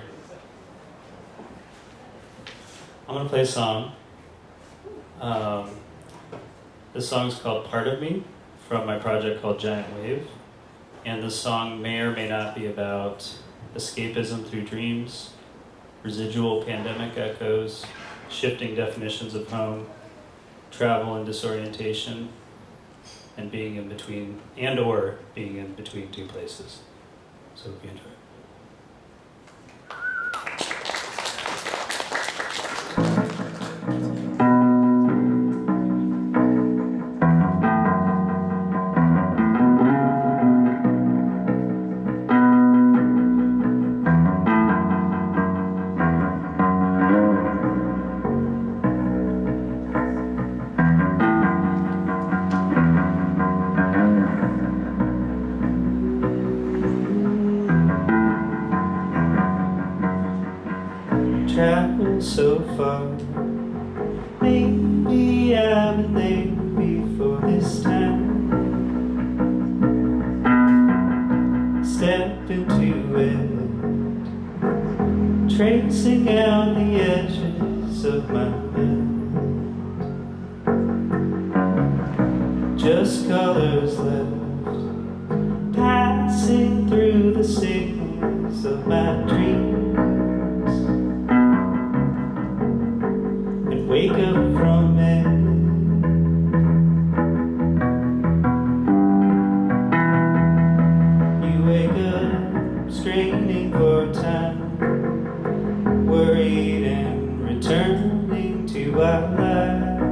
[SPEAKER 6] I'm going to play a song. This song is called Part of Me, from my project called Giant Wave. And this song may or may not be about escapism through dreams, residual pandemic echoes, shifting definitions of home, travel and disorientation, and being in between, and or being in between two places. So hope you enjoy. Travel so far, maybe I've been there before this time. Step into it, tracing out the edges of my mind. Just colors left, passing through the signals of my dreams. Wake up from it. You wake up straining for time, worried and returning to our lives.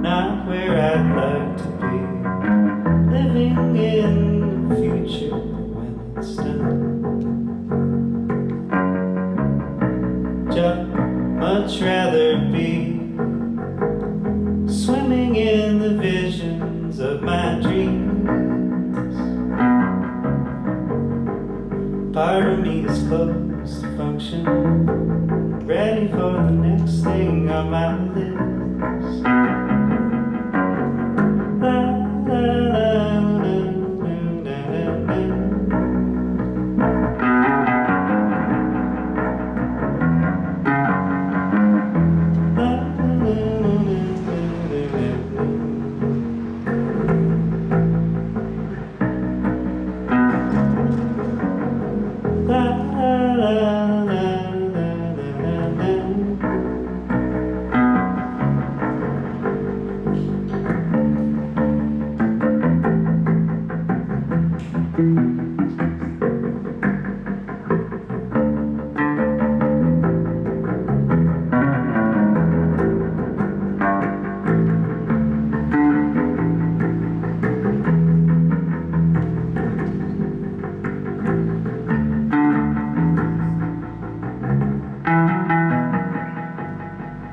[SPEAKER 6] Not where I'd like to be, living in the future when it's done. Much rather be swimming in the visions of my dreams. Part of me is close to function, ready for the next thing on my list. La, la, la, la, la, la, la.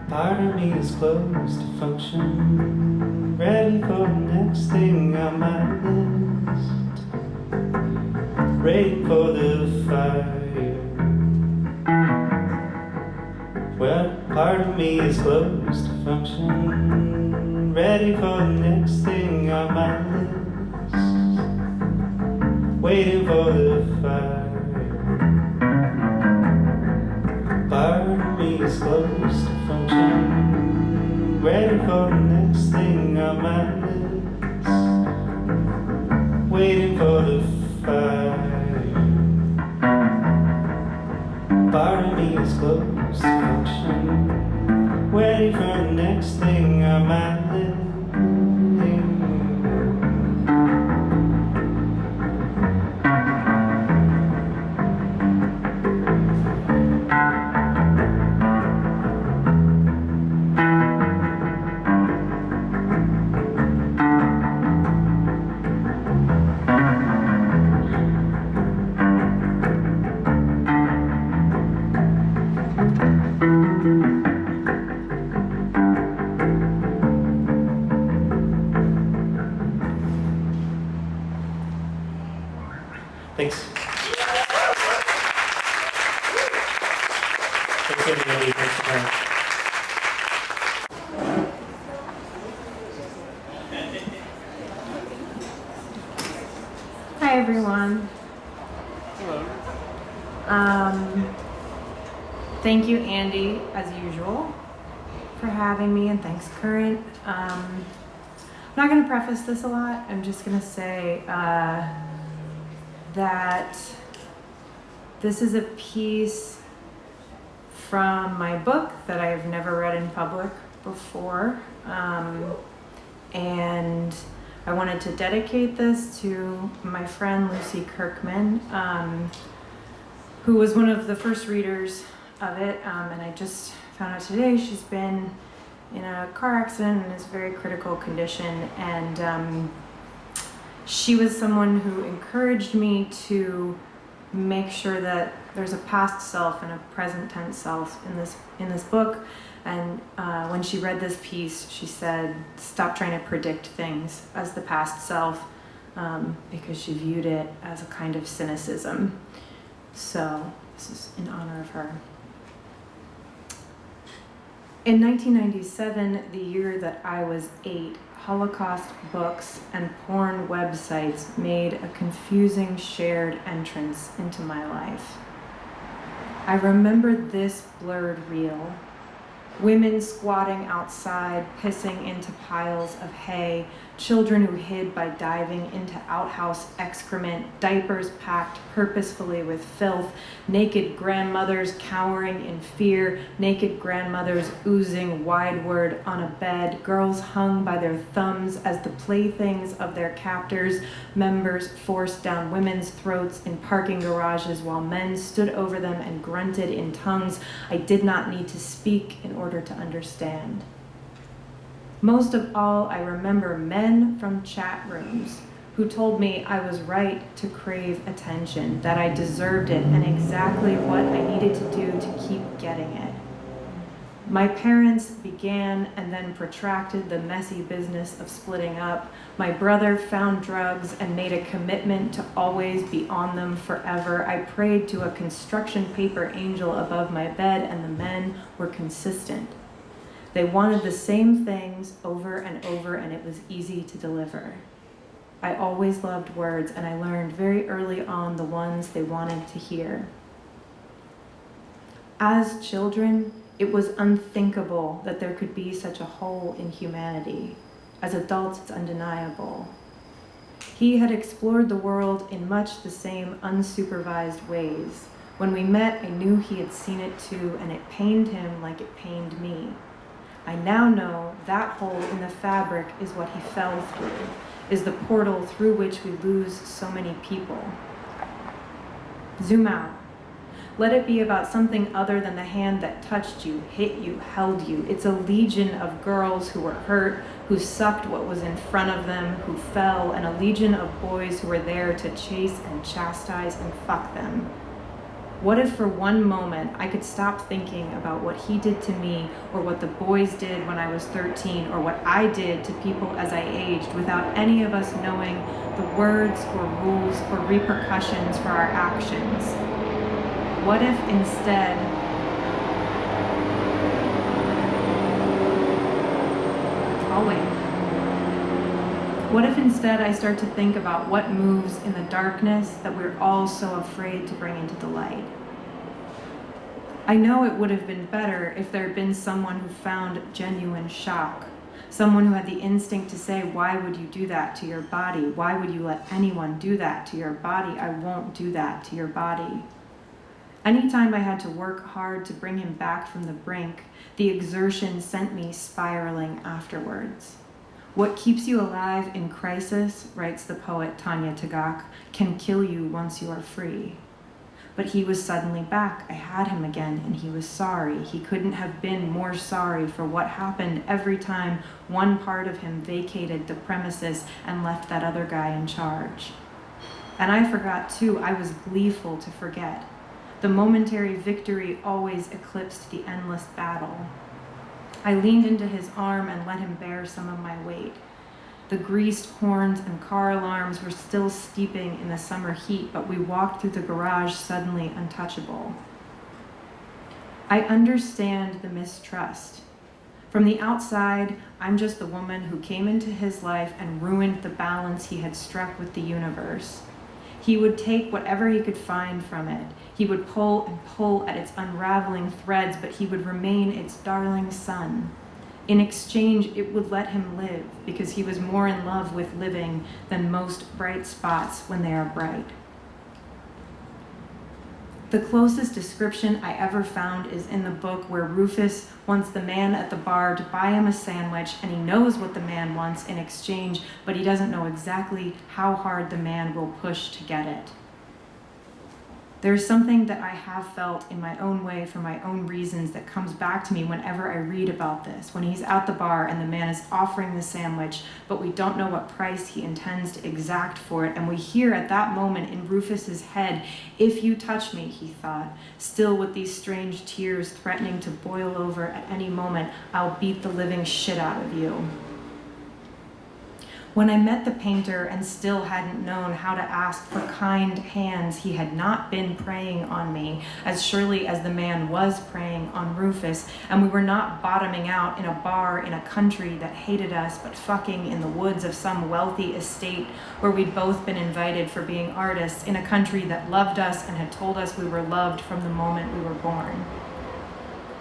[SPEAKER 6] Part of me is close to function, ready for the next thing on my list, waiting for the fire. Well, part of me is close to function, ready for the next thing on my list, waiting for the fire. Part of me is close to function, ready for the next thing on my list, waiting for the fire. Part of me is close to function, waiting for the next thing on my list. Thanks. Thanks, everybody. Thanks for coming.
[SPEAKER 7] everyone.
[SPEAKER 6] Hello.
[SPEAKER 7] Thank you, Andy, as usual, for having me, and thanks, Current. I'm not going to preface this a lot. I'm just going to say that this is a piece from my book that I've never read in public before, and I wanted to dedicate this to my friend Lucy Kirkman, who was one of the first readers of it, and I just found out today she's been in a car accident and is very critical condition, and she was someone who encouraged me to make sure that there's a past self and a present tense self in this book. And when she read this piece, she said, stop trying to predict things as the past self, because she viewed it as a kind of cynicism. So this is in honor of her. In 1997, the year that I was 8, Holocaust books and porn websites made a confusing shared entrance into my life. I remember this blurred reel. Women squatting outside, pissing into piles of hay, children who hid by diving into outhouse excrement, diapers packed purposefully with filth, naked grandmothers cowering in fear, naked grandmothers oozing wideward on a bed, girls hung by their thumbs as the playthings of their captors, members forced down women's throats in parking garages while men stood over them and grunted in tongues I did not need to speak in order to understand. Most of all, I remember men from chat rooms who told me I was right to crave attention, that I deserved it, and exactly what I needed to do to keep getting it. My parents began and then protracted the messy business of splitting up. My brother found drugs and made a commitment to always be on them forever. I prayed to a construction paper angel above my bed, and the men were consistent. They wanted the same things over and over, and it was easy to deliver. I always loved words, and I learned very early on the ones they wanted to hear. As children, it was unthinkable that there could be such a hole in humanity. As adults, it's undeniable. He had explored the world in much the same unsupervised ways. When we met, I knew he had seen it too, and it pained him like it pained me. I now know that hole in the fabric is what he fell through, is the portal through which we lose so many people. Zoom out. Let it be about something other than the hand that touched you, hit you, held you. It's a legion of girls who were hurt, who sucked what was in front of them, who fell, and a legion of boys who were there to chase and chastise and fuck them. What if for one moment I could stop thinking about what he did to me, or what the boys did when I was 13, or what I did to people as I aged, without any of us knowing the words or rules or repercussions for our actions? What if instead I'll wait. What if instead I start to think about what moves in the darkness that we're all so afraid to bring into the light? I know it would have been better if there had been someone who found genuine shock, someone who had the instinct to say, why would you do that to your body? Why would you let anyone do that to your body? I won't do that to your body. Anytime I had to work hard to bring him back from the brink, the exertion sent me spiraling afterwards. What keeps you alive in crisis, writes the poet Tanya Tagaq, can kill you once you are free. But he was suddenly back. I had him again, and he was sorry. He couldn't have been more sorry for what happened every time one part of him vacated the premises and left that other guy in charge. And I forgot too. I was gleeful to forget. The momentary victory always eclipsed the endless battle. I leaned into his arm and let him bear some of my weight. The greased horns and car alarms were still steeping in the summer heat, but we walked through the garage suddenly untouchable. I understand the mistrust. From the outside, I'm just the woman who came into his life and ruined the balance he had struck with the universe. He would take whatever he could find from it. He would pull and pull at its unraveling threads, but he would remain its darling son. In exchange, it would let him live, because he was more in love with living than most bright spots when they are bright. The closest description I ever found is in the book where Rufus wants the man at the bar to buy him a sandwich, and he knows what the man wants in exchange, but he doesn't know exactly how hard the man will push to get it. There's something that I have felt in my own way for my own reasons that comes back to me whenever I read about this, when he's at the bar and the man is offering the sandwich, but we don't know what price he intends to exact for it, and we hear at that moment in Rufus's head, "If you touch me," he thought, still with these strange tears threatening to boil over at any moment, "I'll beat the living shit out of you." When I met the painter and still hadn't known how to ask for kind hands, he had not been preying on me as surely as the man was preying on Rufus, and we were not bottoming out in a bar in a country that hated us, but fucking in the woods of some wealthy estate where we'd both been invited for being artists, in a country that loved us and had told us we were loved from the moment we were born.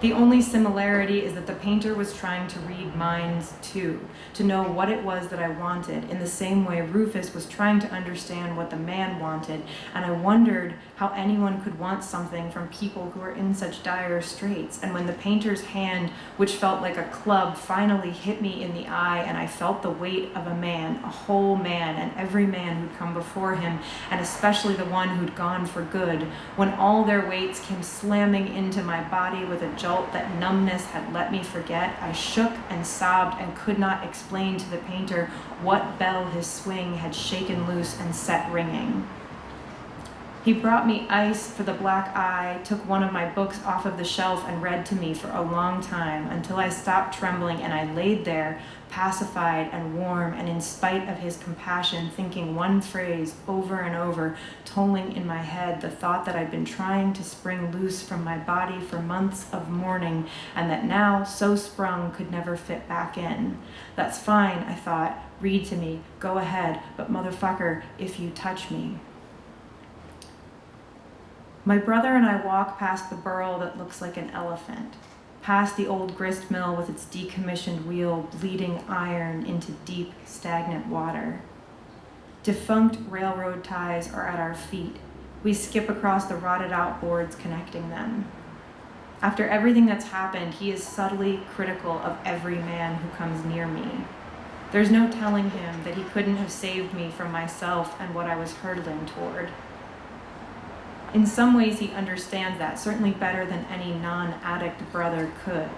[SPEAKER 7] The only similarity is that the painter was trying to read minds too, to know what it was that I wanted, in the same way Rufus was trying to understand what the man wanted, and I wondered how anyone could want something from people who are in such dire straits. And when the painter's hand, which felt like a club, finally hit me in the eye, and I felt the weight of a man, a whole man, and every man who'd come before him, and especially the one who'd gone for good, when all their weights came slamming into my body with a jolt that numbness had let me forget, I shook and sobbed and could not explain to the painter what bell his swing had shaken loose and set ringing. He brought me ice for the black eye, took one of my books off of the shelf and read to me for a long time until I stopped trembling, and I laid there, pacified and warm, and in spite of his compassion, thinking one phrase over and over, tolling in my head the thought that I'd been trying to spring loose from my body for months of mourning, and that now, so sprung, could never fit back in. That's fine, I thought. Read to me. Go ahead. But motherfucker, if you touch me. My brother and I walk past the burrow that looks like an elephant, past the old grist mill with its decommissioned wheel bleeding iron into deep, stagnant water. Defunct railroad ties are at our feet. We skip across the rotted out boards connecting them. After everything that's happened, he is subtly critical of every man who comes near me. There's no telling him that he couldn't have saved me from myself and what I was hurtling toward. In some ways, he understands that, certainly better than any non-addict brother could.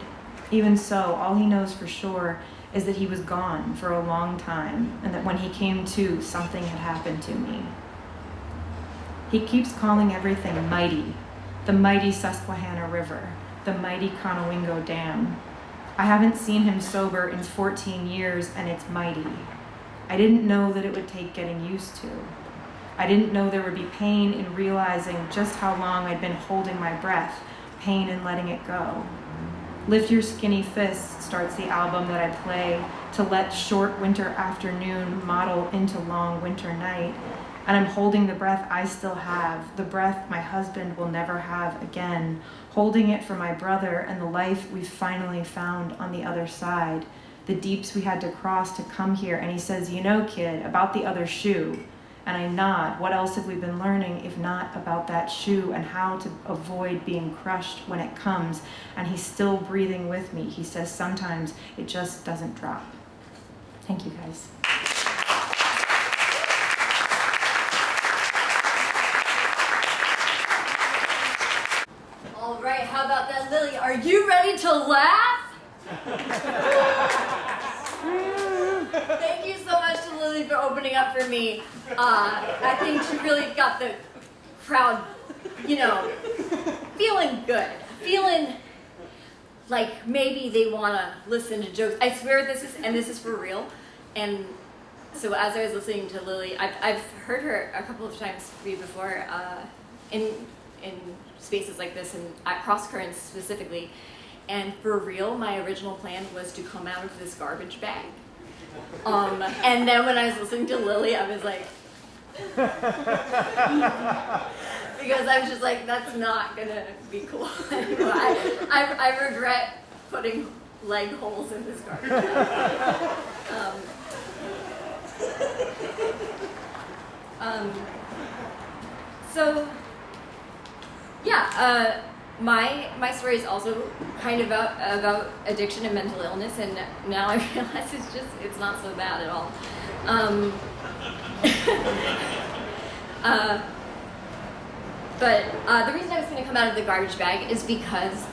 [SPEAKER 7] Even so, all he knows for sure is that he was gone for a long time, and that when he came to, something had happened to me. He keeps calling everything mighty, the mighty Susquehanna River, the mighty Conowingo Dam. I haven't seen him sober in 14 years, and it's mighty. I didn't know that it would take getting used to. I didn't know there would be pain in realizing just how long I'd been holding my breath, pain in letting it go. Lift Your Skinny Fists starts the album that I play to let short winter afternoon model into long winter night, and I'm holding the breath I still have, the breath my husband will never have again, holding it for my brother and the life we've finally found on the other side, the deeps we had to cross to come here. And he says, "You know, kid, about the other shoe." And I nod. What else have we been learning if not about that shoe and how to avoid being crushed when it comes? And he's still breathing with me. He says sometimes it just doesn't drop. Thank you, guys.
[SPEAKER 8] All right, how about that, Lily? Are you ready to laugh? Thank you so much to Lily for opening up for me. I think she really got the crowd, feeling good. Feeling like maybe they want to listen to jokes. I swear this is for real. And so as I was listening to Lily, I've heard her a couple of times read before in spaces like this, and at Crosscurrence specifically. And for real, my original plan was to come out of this garbage bag. And then when I was listening to Lily, I was like, Because I was just like, that's not gonna be cool anymore. I regret putting leg holes in this garbage. So, yeah, my story is also kind of about addiction and mental illness, and now I realize it's not so bad at all. But the reason I was going to come out of the garbage bag is because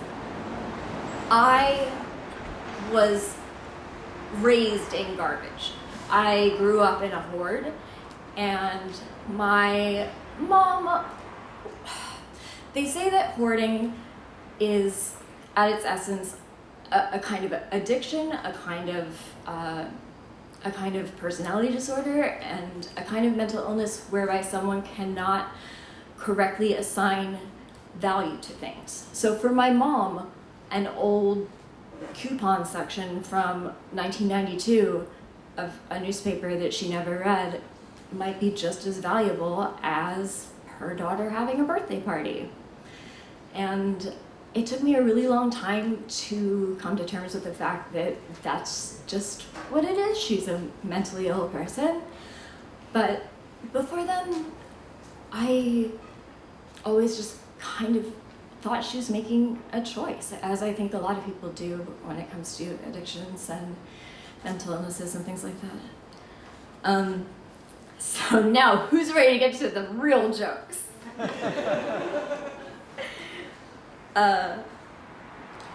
[SPEAKER 8] I was raised in garbage. I grew up in a horde, and my mom, they say that hoarding is, at its essence, a kind of addiction, a kind of personality disorder, and a kind of mental illness whereby someone cannot correctly assign value to things. So for my mom, an old coupon section from 1992 of a newspaper that she never read might be just as valuable as her daughter having a birthday party. And it took me a really long time to come to terms with the fact that that's just what it is. She's a mentally ill person. But before then, I always just kind of thought she was making a choice, as I think a lot of people do when it comes to addictions and mental illnesses and things like that. So now, who's ready to get to the real jokes?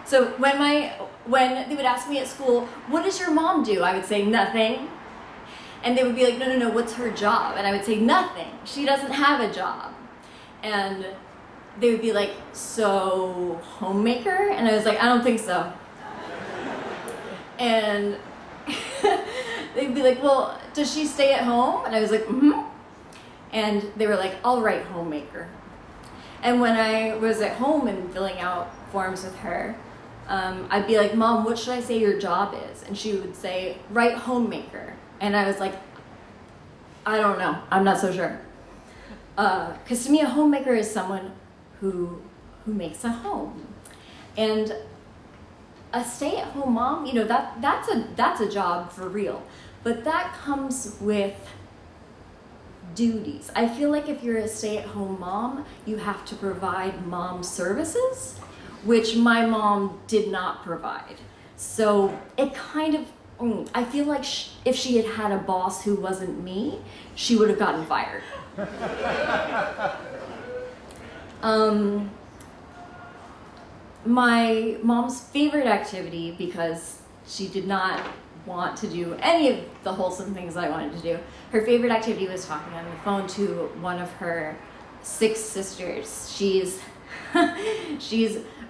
[SPEAKER 8] So when they would ask me at school, what does your mom do? I would say nothing. And they would be like, no, what's her job? And I would say nothing. She doesn't have a job. And they would be like, so homemaker? And I was like, I don't think so. And they'd be like, well, does she stay at home? And I was like, mm-hmm. And they were like, all right, homemaker. And when I was at home and filling out forms with her, I'd be like, Mom, what should I say your job is? And she would say, right, homemaker. And I was like, I don't know. I'm not so sure. Because to me, a homemaker is someone who makes a home. And a stay-at-home mom, you know, that's a job for real. But that comes with duties. I feel like if you're a stay-at-home mom, you have to provide mom services, which my mom did not provide. So it kind of, I feel like if she had had a boss who wasn't me, she would have gotten fired. My mom's favorite activity, because she did not want to do any of the wholesome things I wanted to do, her favorite activity was talking on the phone to one of her 6 sisters. She's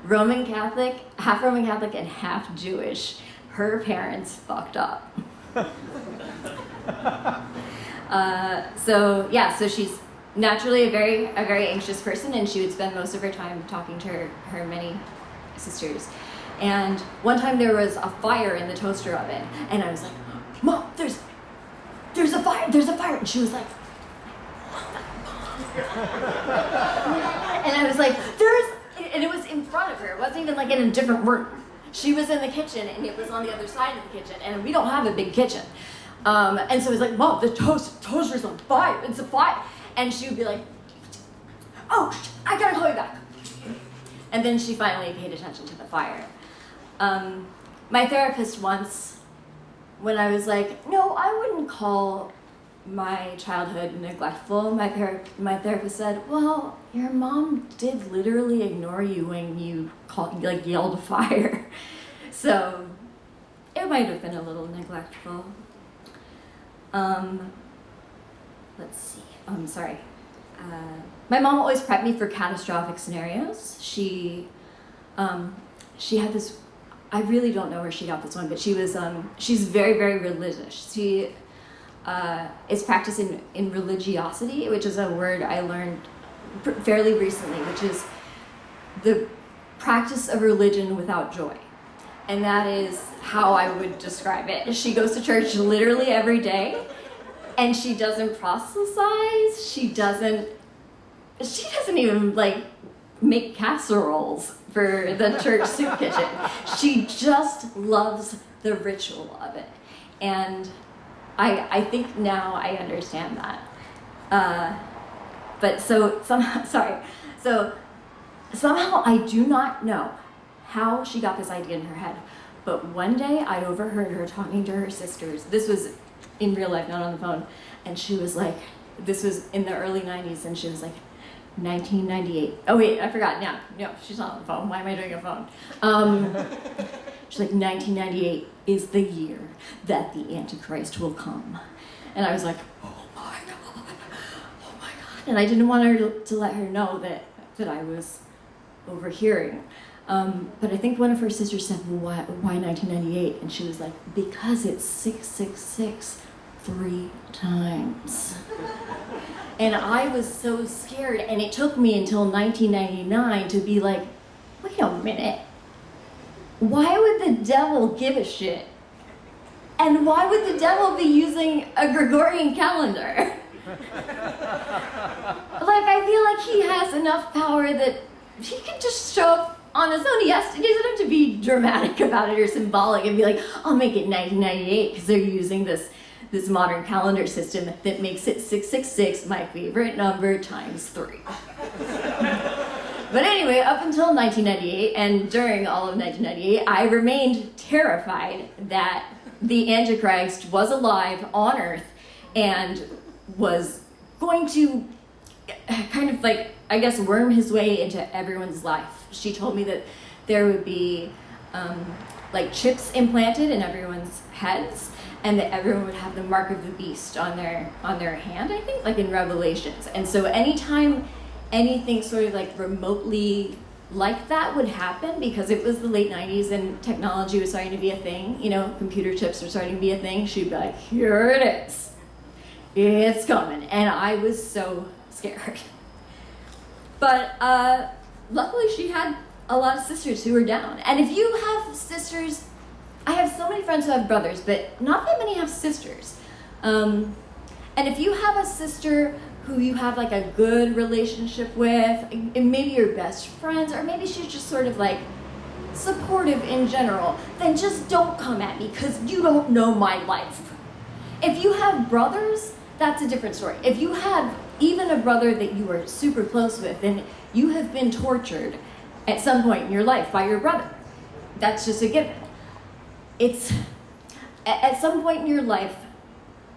[SPEAKER 8] Roman Catholic, half and half Jewish. Her parents fucked up. So she's naturally a very anxious person, and she would spend most of her time talking to her many sisters. And one time there was a fire in the toaster oven, and I was like, Mom, there's a fire, and she was like, what the fuck? And I was like, and it was in front of her. It wasn't even like in a different room. She was in the kitchen, and it was on the other side of the kitchen, and we don't have a big kitchen. And so I was like, Mom, the toaster's on fire. It's a fire. And she would be like, oh, I gotta call you back. And then she finally paid attention to the fire. My therapist once, when I was like, no, I wouldn't call my childhood neglectful, my therapist said, well, your mom did literally ignore you when you yelled fire. So it might have been a little neglectful. Let's see. I'm sorry. My mom always prepped me for catastrophic scenarios. She had this, I really don't know where she got this one, but she's very, very religious. She is practiced in religiosity, which is a word I learned fairly recently, which is the practice of religion without joy. And that is how I would describe it. She goes to church literally every day, And she doesn't proselytize. She doesn't even like make casseroles for the church soup kitchen. She just loves the ritual of it. And I think now I understand that. But so somehow I do not know how she got this idea in her head. But one day I overheard her talking to her sisters. This was in real life, not on the phone. And she was like, this was in the early 90s, and she was like, 1998. Oh wait, I forgot. No, she's not on the phone. Why am I doing a phone? She's like, 1998 is the year that the Antichrist will come. And I was like, oh my God. And I didn't want her to let her know that I was overhearing. But I think one of her sisters said, well, why 1998? And she was like, because it's 666 3 times. And I was so scared, and it took me until 1999 to be like, wait a minute. Why would the devil give a shit? And why would the devil be using a Gregorian calendar? Like, I feel like he has enough power that he can just show up on his own. He doesn't have to be dramatic about it or symbolic and be like, I'll make it 1998 because they're using this modern calendar system that makes it 666, my favorite number, times 3. But anyway, up until 1998, and during all of 1998, I remained terrified that the Antichrist was alive on Earth and was going to kind of like, I guess, worm his way into everyone's life. She told me that there would be like chips implanted in everyone's heads, and that everyone would have the mark of the beast on their hand, I think, like in Revelations. And so anytime anything sort of like remotely like that would happen, because it was the late 90s and technology was starting to be a thing, you know, computer chips were starting to be a thing, she'd be like, here it is. It's coming. And I was so scared. But luckily she had a lot of sisters who were down. And if you have sisters, I have so many friends who have brothers, but not that many have sisters. And if you have a sister who you have like a good relationship with, and maybe you're best friends, or maybe she's just sort of like supportive in general, then just don't come at me because you don't know my life. If you have brothers, that's a different story. If you have even a brother that you are super close with and you have been tortured at some point in your life by your brother, that's just a given. It's at some point in your life,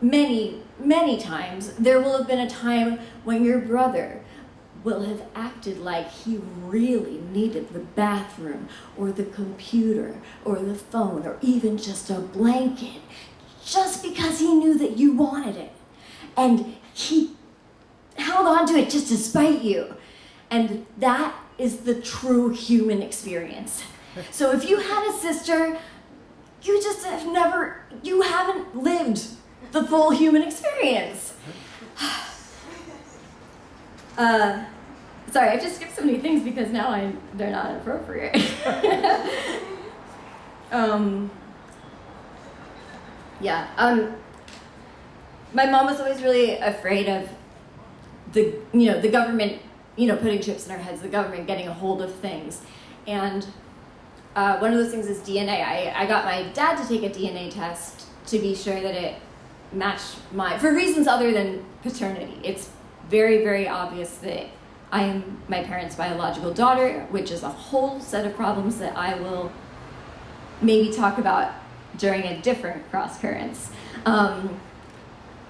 [SPEAKER 8] many times, there will have been a time when your brother will have acted like he really needed the bathroom or the computer or the phone or even just a blanket just because he knew that you wanted it. And he held on to it just to spite you. And that is the true human experience. So if you had a sister, you haven't lived the full human experience. Sorry, I just skipped so many things because now they're not appropriate. My mom was always really afraid of the government, putting chips in our heads, the government getting a hold of things. And one of those things is DNA. I got my dad to take a DNA test to be sure that it matched for reasons other than paternity. It's very, very obvious that I am my parents' biological daughter, which is a whole set of problems that I will maybe talk about during a different Crosscurrence.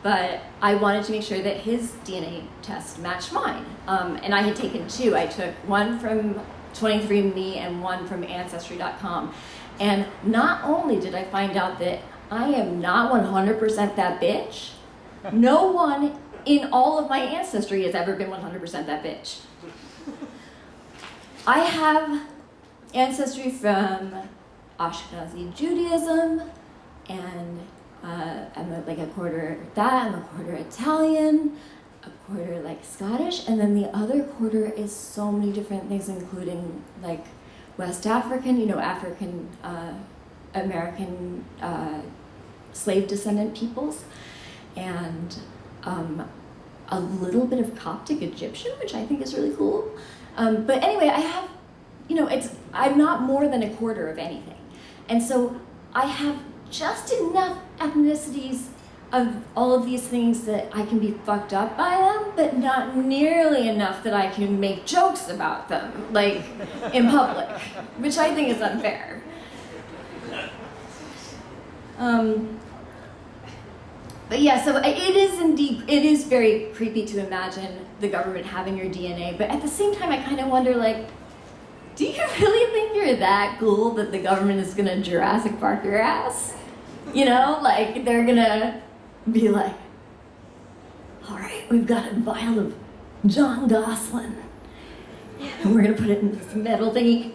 [SPEAKER 8] But I wanted to make sure that his DNA test matched mine. And I had taken 2. I took one from 23andMe and one from Ancestry.com. And not only did I find out that I am not 100% that bitch, no one in all of my ancestry has ever been 100% that bitch. I have ancestry from Ashkenazi Judaism, and I'm like a quarter that, I'm a quarter Italian, a quarter like Scottish, and then the other quarter is so many different things, including like West African, African American slave descendant peoples. and a little bit of Coptic Egyptian, which I think is really cool. But anyway, I have, I'm not more than a quarter of anything. And so I have just enough ethnicities of all of these things that I can be fucked up by them, but not nearly enough that I can make jokes about them, like in public, which I think is unfair. But yeah, so it is very creepy to imagine the government having your DNA, but at the same time I kind of wonder, like, do you really think you're that cool that the government is gonna Jurassic Park your ass? Like, they're gonna be like, all right, we've got a vial of John Gosselin, and we're gonna put it in this metal thingy,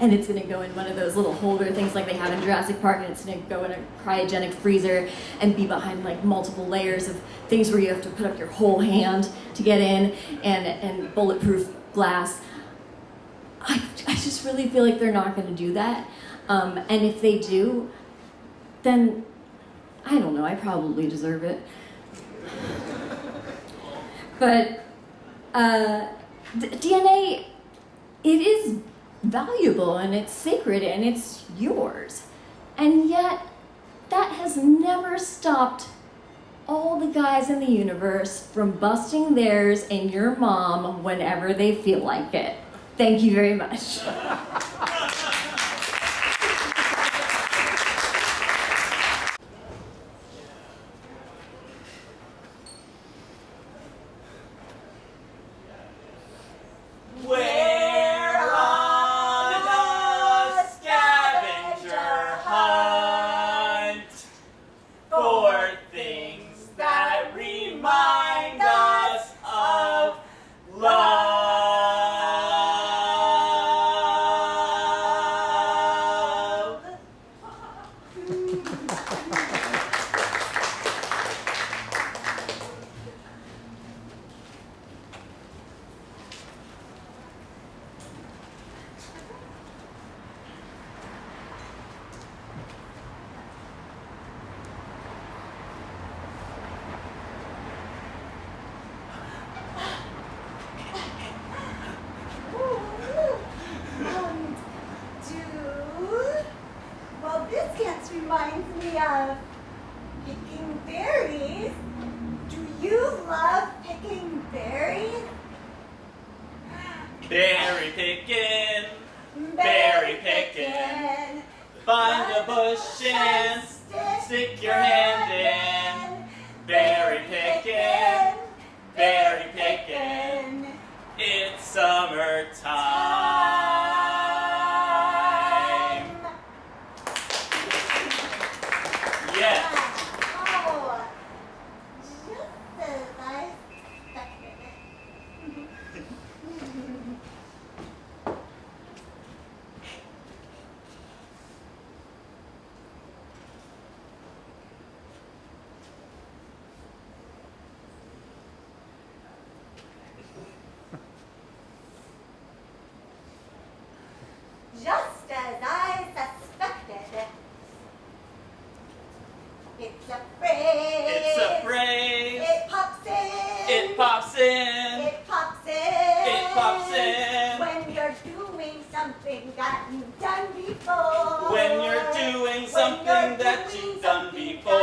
[SPEAKER 8] and it's gonna go in one of those little holder things like they have in Jurassic Park, and it's gonna go in a cryogenic freezer and be behind like multiple layers of things where you have to put up your whole hand to get in, and bulletproof glass. I just really feel like they're not gonna do that. And if they do, then I don't know, I probably deserve it. But DNA, it is valuable and it's sacred and it's yours. And yet, that has never stopped all the guys in the universe from busting theirs in your mom whenever they feel like it. Thank you very much.
[SPEAKER 9] reminds me of picking berries. Do you love picking berries?
[SPEAKER 10] Berry picking, berry picking. Find a bush and stick your hand in. Berry picking, berry picking. It's summertime. Yes.
[SPEAKER 9] Oh, just as I expected. Just as I suspected. It's a phrase.
[SPEAKER 10] It's a phrase.
[SPEAKER 9] It pops in.
[SPEAKER 10] It pops in.
[SPEAKER 9] It pops in.
[SPEAKER 10] It pops in.
[SPEAKER 9] When you're doing something that you've done before.
[SPEAKER 10] When you're doing something that you've done before.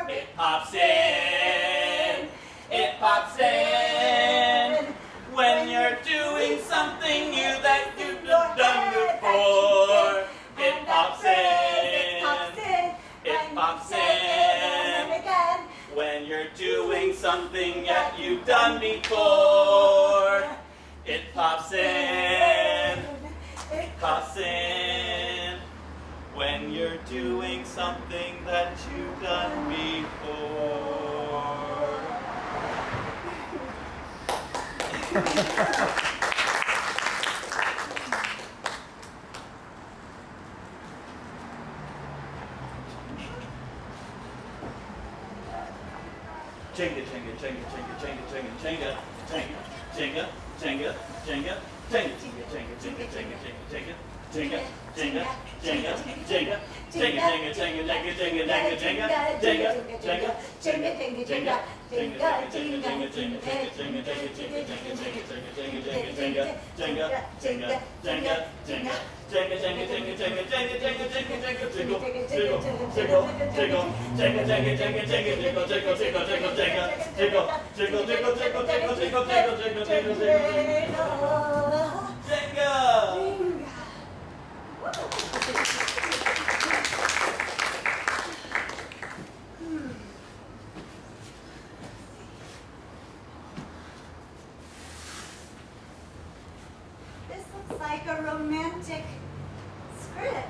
[SPEAKER 10] It pops in. It pops in. When you're doing something that you've done before. It pops in. It pops in. When you're doing something that you've done before. It pops in. It pops in. When you're doing something that you've done before. Jenga, jenga, jenga, jenga, jenga, jenga, jenga, jenga, jenga, jenga, jenga, jenga, jenga, jenga, jenga, jenga, jenga, Jenga, Jenga, Jenga, Jenga, Jenga, Jenga, Jenga, Jenga, Jenga, Jenga, Jenga, Jenga, Jenga, Jenga,
[SPEAKER 9] This looks like a romantic script.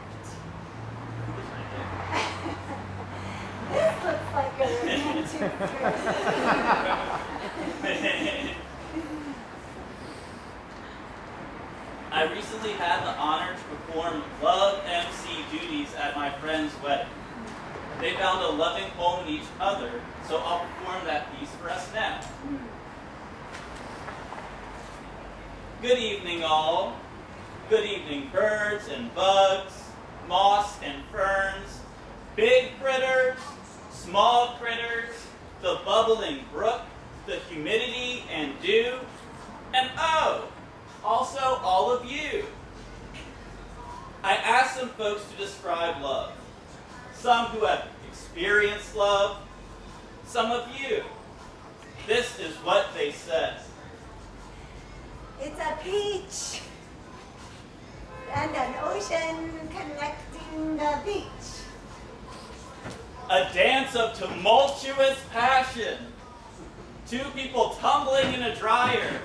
[SPEAKER 9] This looks like a romantic script.
[SPEAKER 10] I recently had the honor to perform love MC duties at my friend's wedding. They found a loving home in each other, so I'll perform that piece for us now. Good evening, all. Good evening, birds and bugs, moss and ferns, big critters, small critters, the bubbling brook, the humidity and dew, and oh, also all of you. I asked some folks to describe love. Some who have experienced love, some of you. This is what they said.
[SPEAKER 9] It's a beach and an ocean connecting the beach.
[SPEAKER 10] A dance of tumultuous passion. Two people tumbling in a dryer,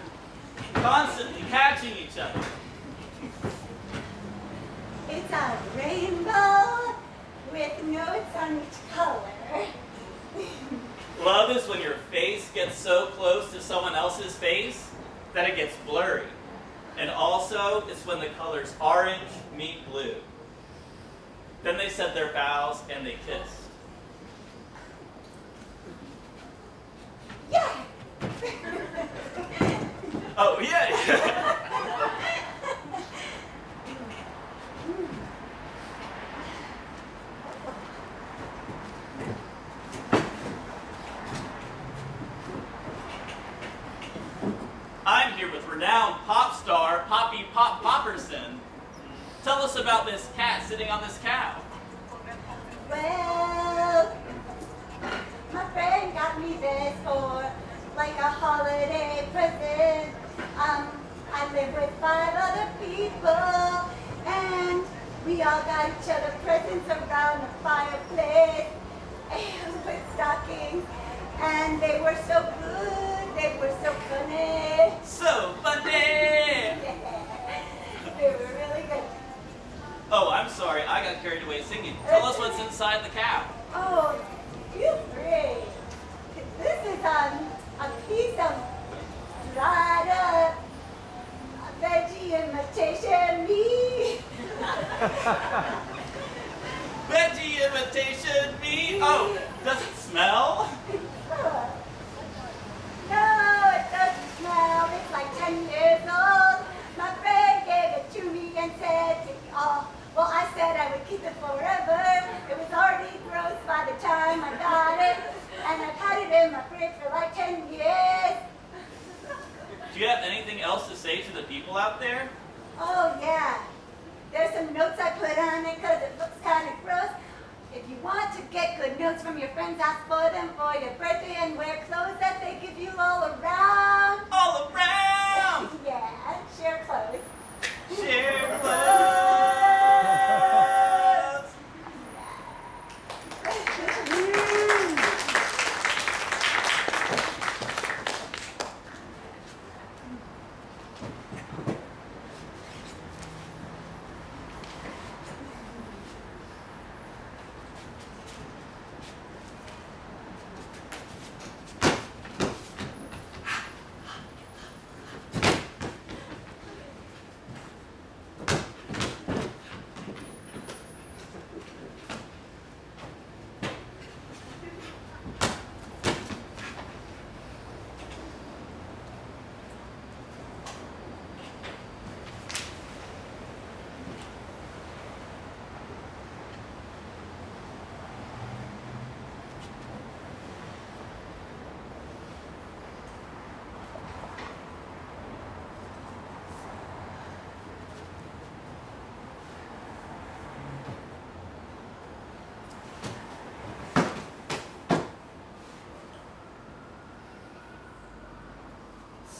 [SPEAKER 10] constantly catching each other.
[SPEAKER 9] It's a rainbow with notes on each color.
[SPEAKER 10] Love is when your face gets so close to someone else's face that it gets blurry. And also, it's when the colors orange meet blue. Then they said their vows and they kissed.
[SPEAKER 9] Yeah!
[SPEAKER 10] Oh, yeah! I'm here with renowned pop star Poppy Popperson. Tell us about this cat sitting on this cow.
[SPEAKER 9] Well, my friend got me this for like a holiday present. I live with 5 other people, and we all got each other presents around the fireplace and with stockings, and they were so good, they were so funny.
[SPEAKER 10] So funny!
[SPEAKER 9] Yeah, they were really good.
[SPEAKER 10] Oh, I'm sorry, I got carried away singing. Tell us what's inside the cow.
[SPEAKER 9] Oh, you free. This is a piece of dried up veggie imitation meat.
[SPEAKER 10] Veggie imitation meat? Oh, does it smell?
[SPEAKER 9] No, it doesn't smell. It's like 10 years old. My friend gave it to me and said, well, I said I would keep it forever. It was already gross by the time I got it. And I've had it in my fridge for like 10 years.
[SPEAKER 10] Do you have anything else to say to the people out there?
[SPEAKER 9] Oh, yeah. There's some notes I put on it because it looks kind of gross. If you want to get good notes from your friends, ask for them for your birthday and wear clothes that they give you all around.
[SPEAKER 10] All around!
[SPEAKER 9] Yeah, share clothes.
[SPEAKER 10] Share clothes!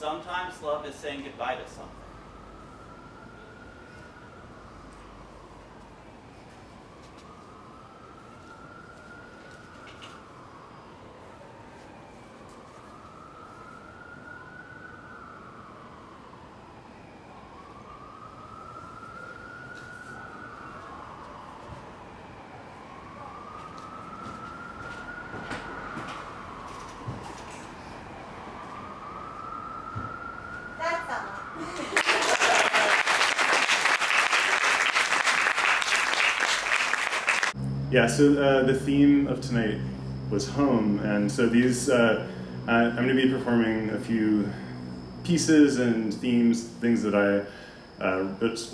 [SPEAKER 10] sometimes love is saying goodbye to something.
[SPEAKER 9] That's all.
[SPEAKER 11] Yeah, so the theme of tonight was home, and so these, I'm going to be performing a few pieces and themes, things that I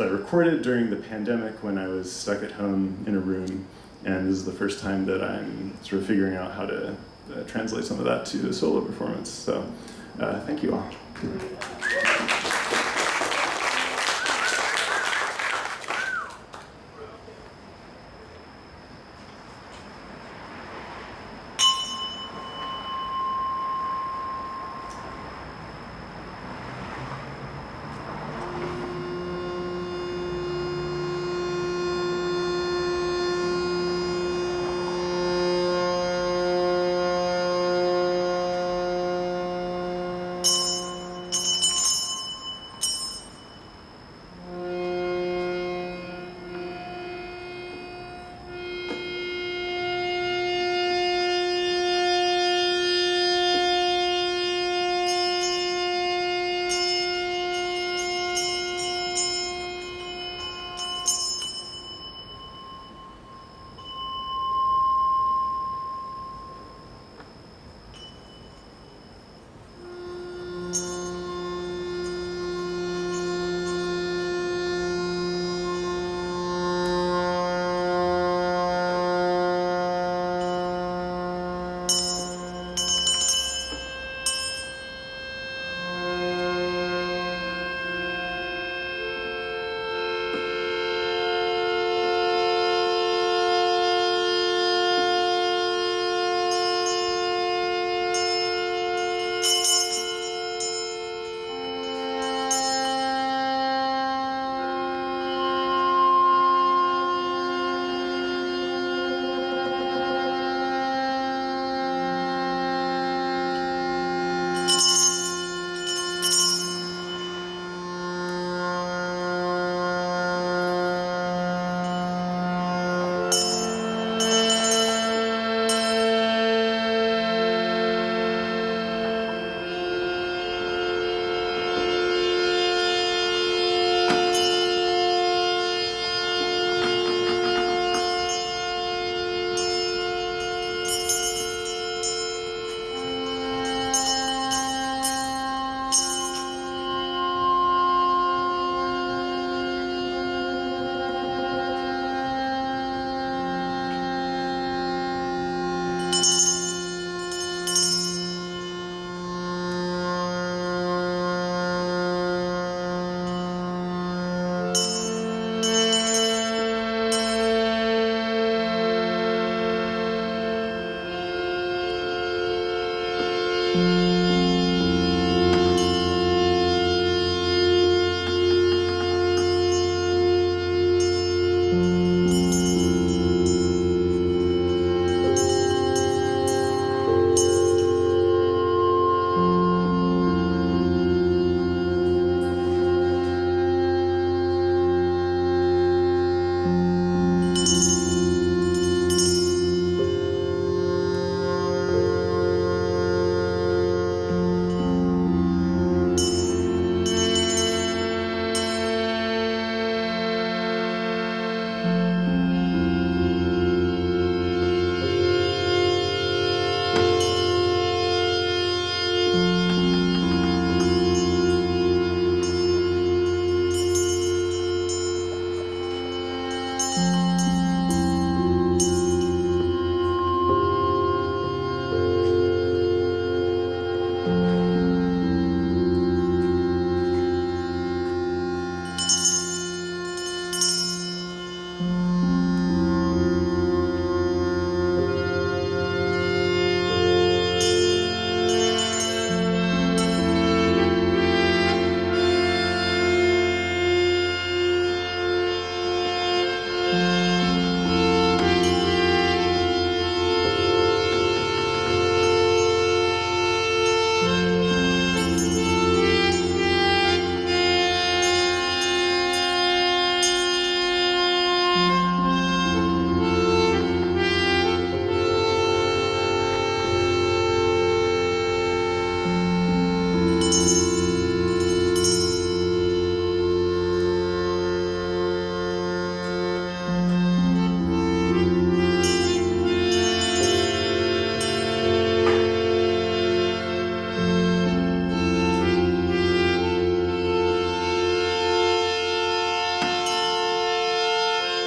[SPEAKER 11] recorded during the pandemic when I was stuck at home in a room, and this is the first time that I'm sort of figuring out how to translate some of that to a solo performance. So thank you all.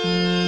[SPEAKER 2] you.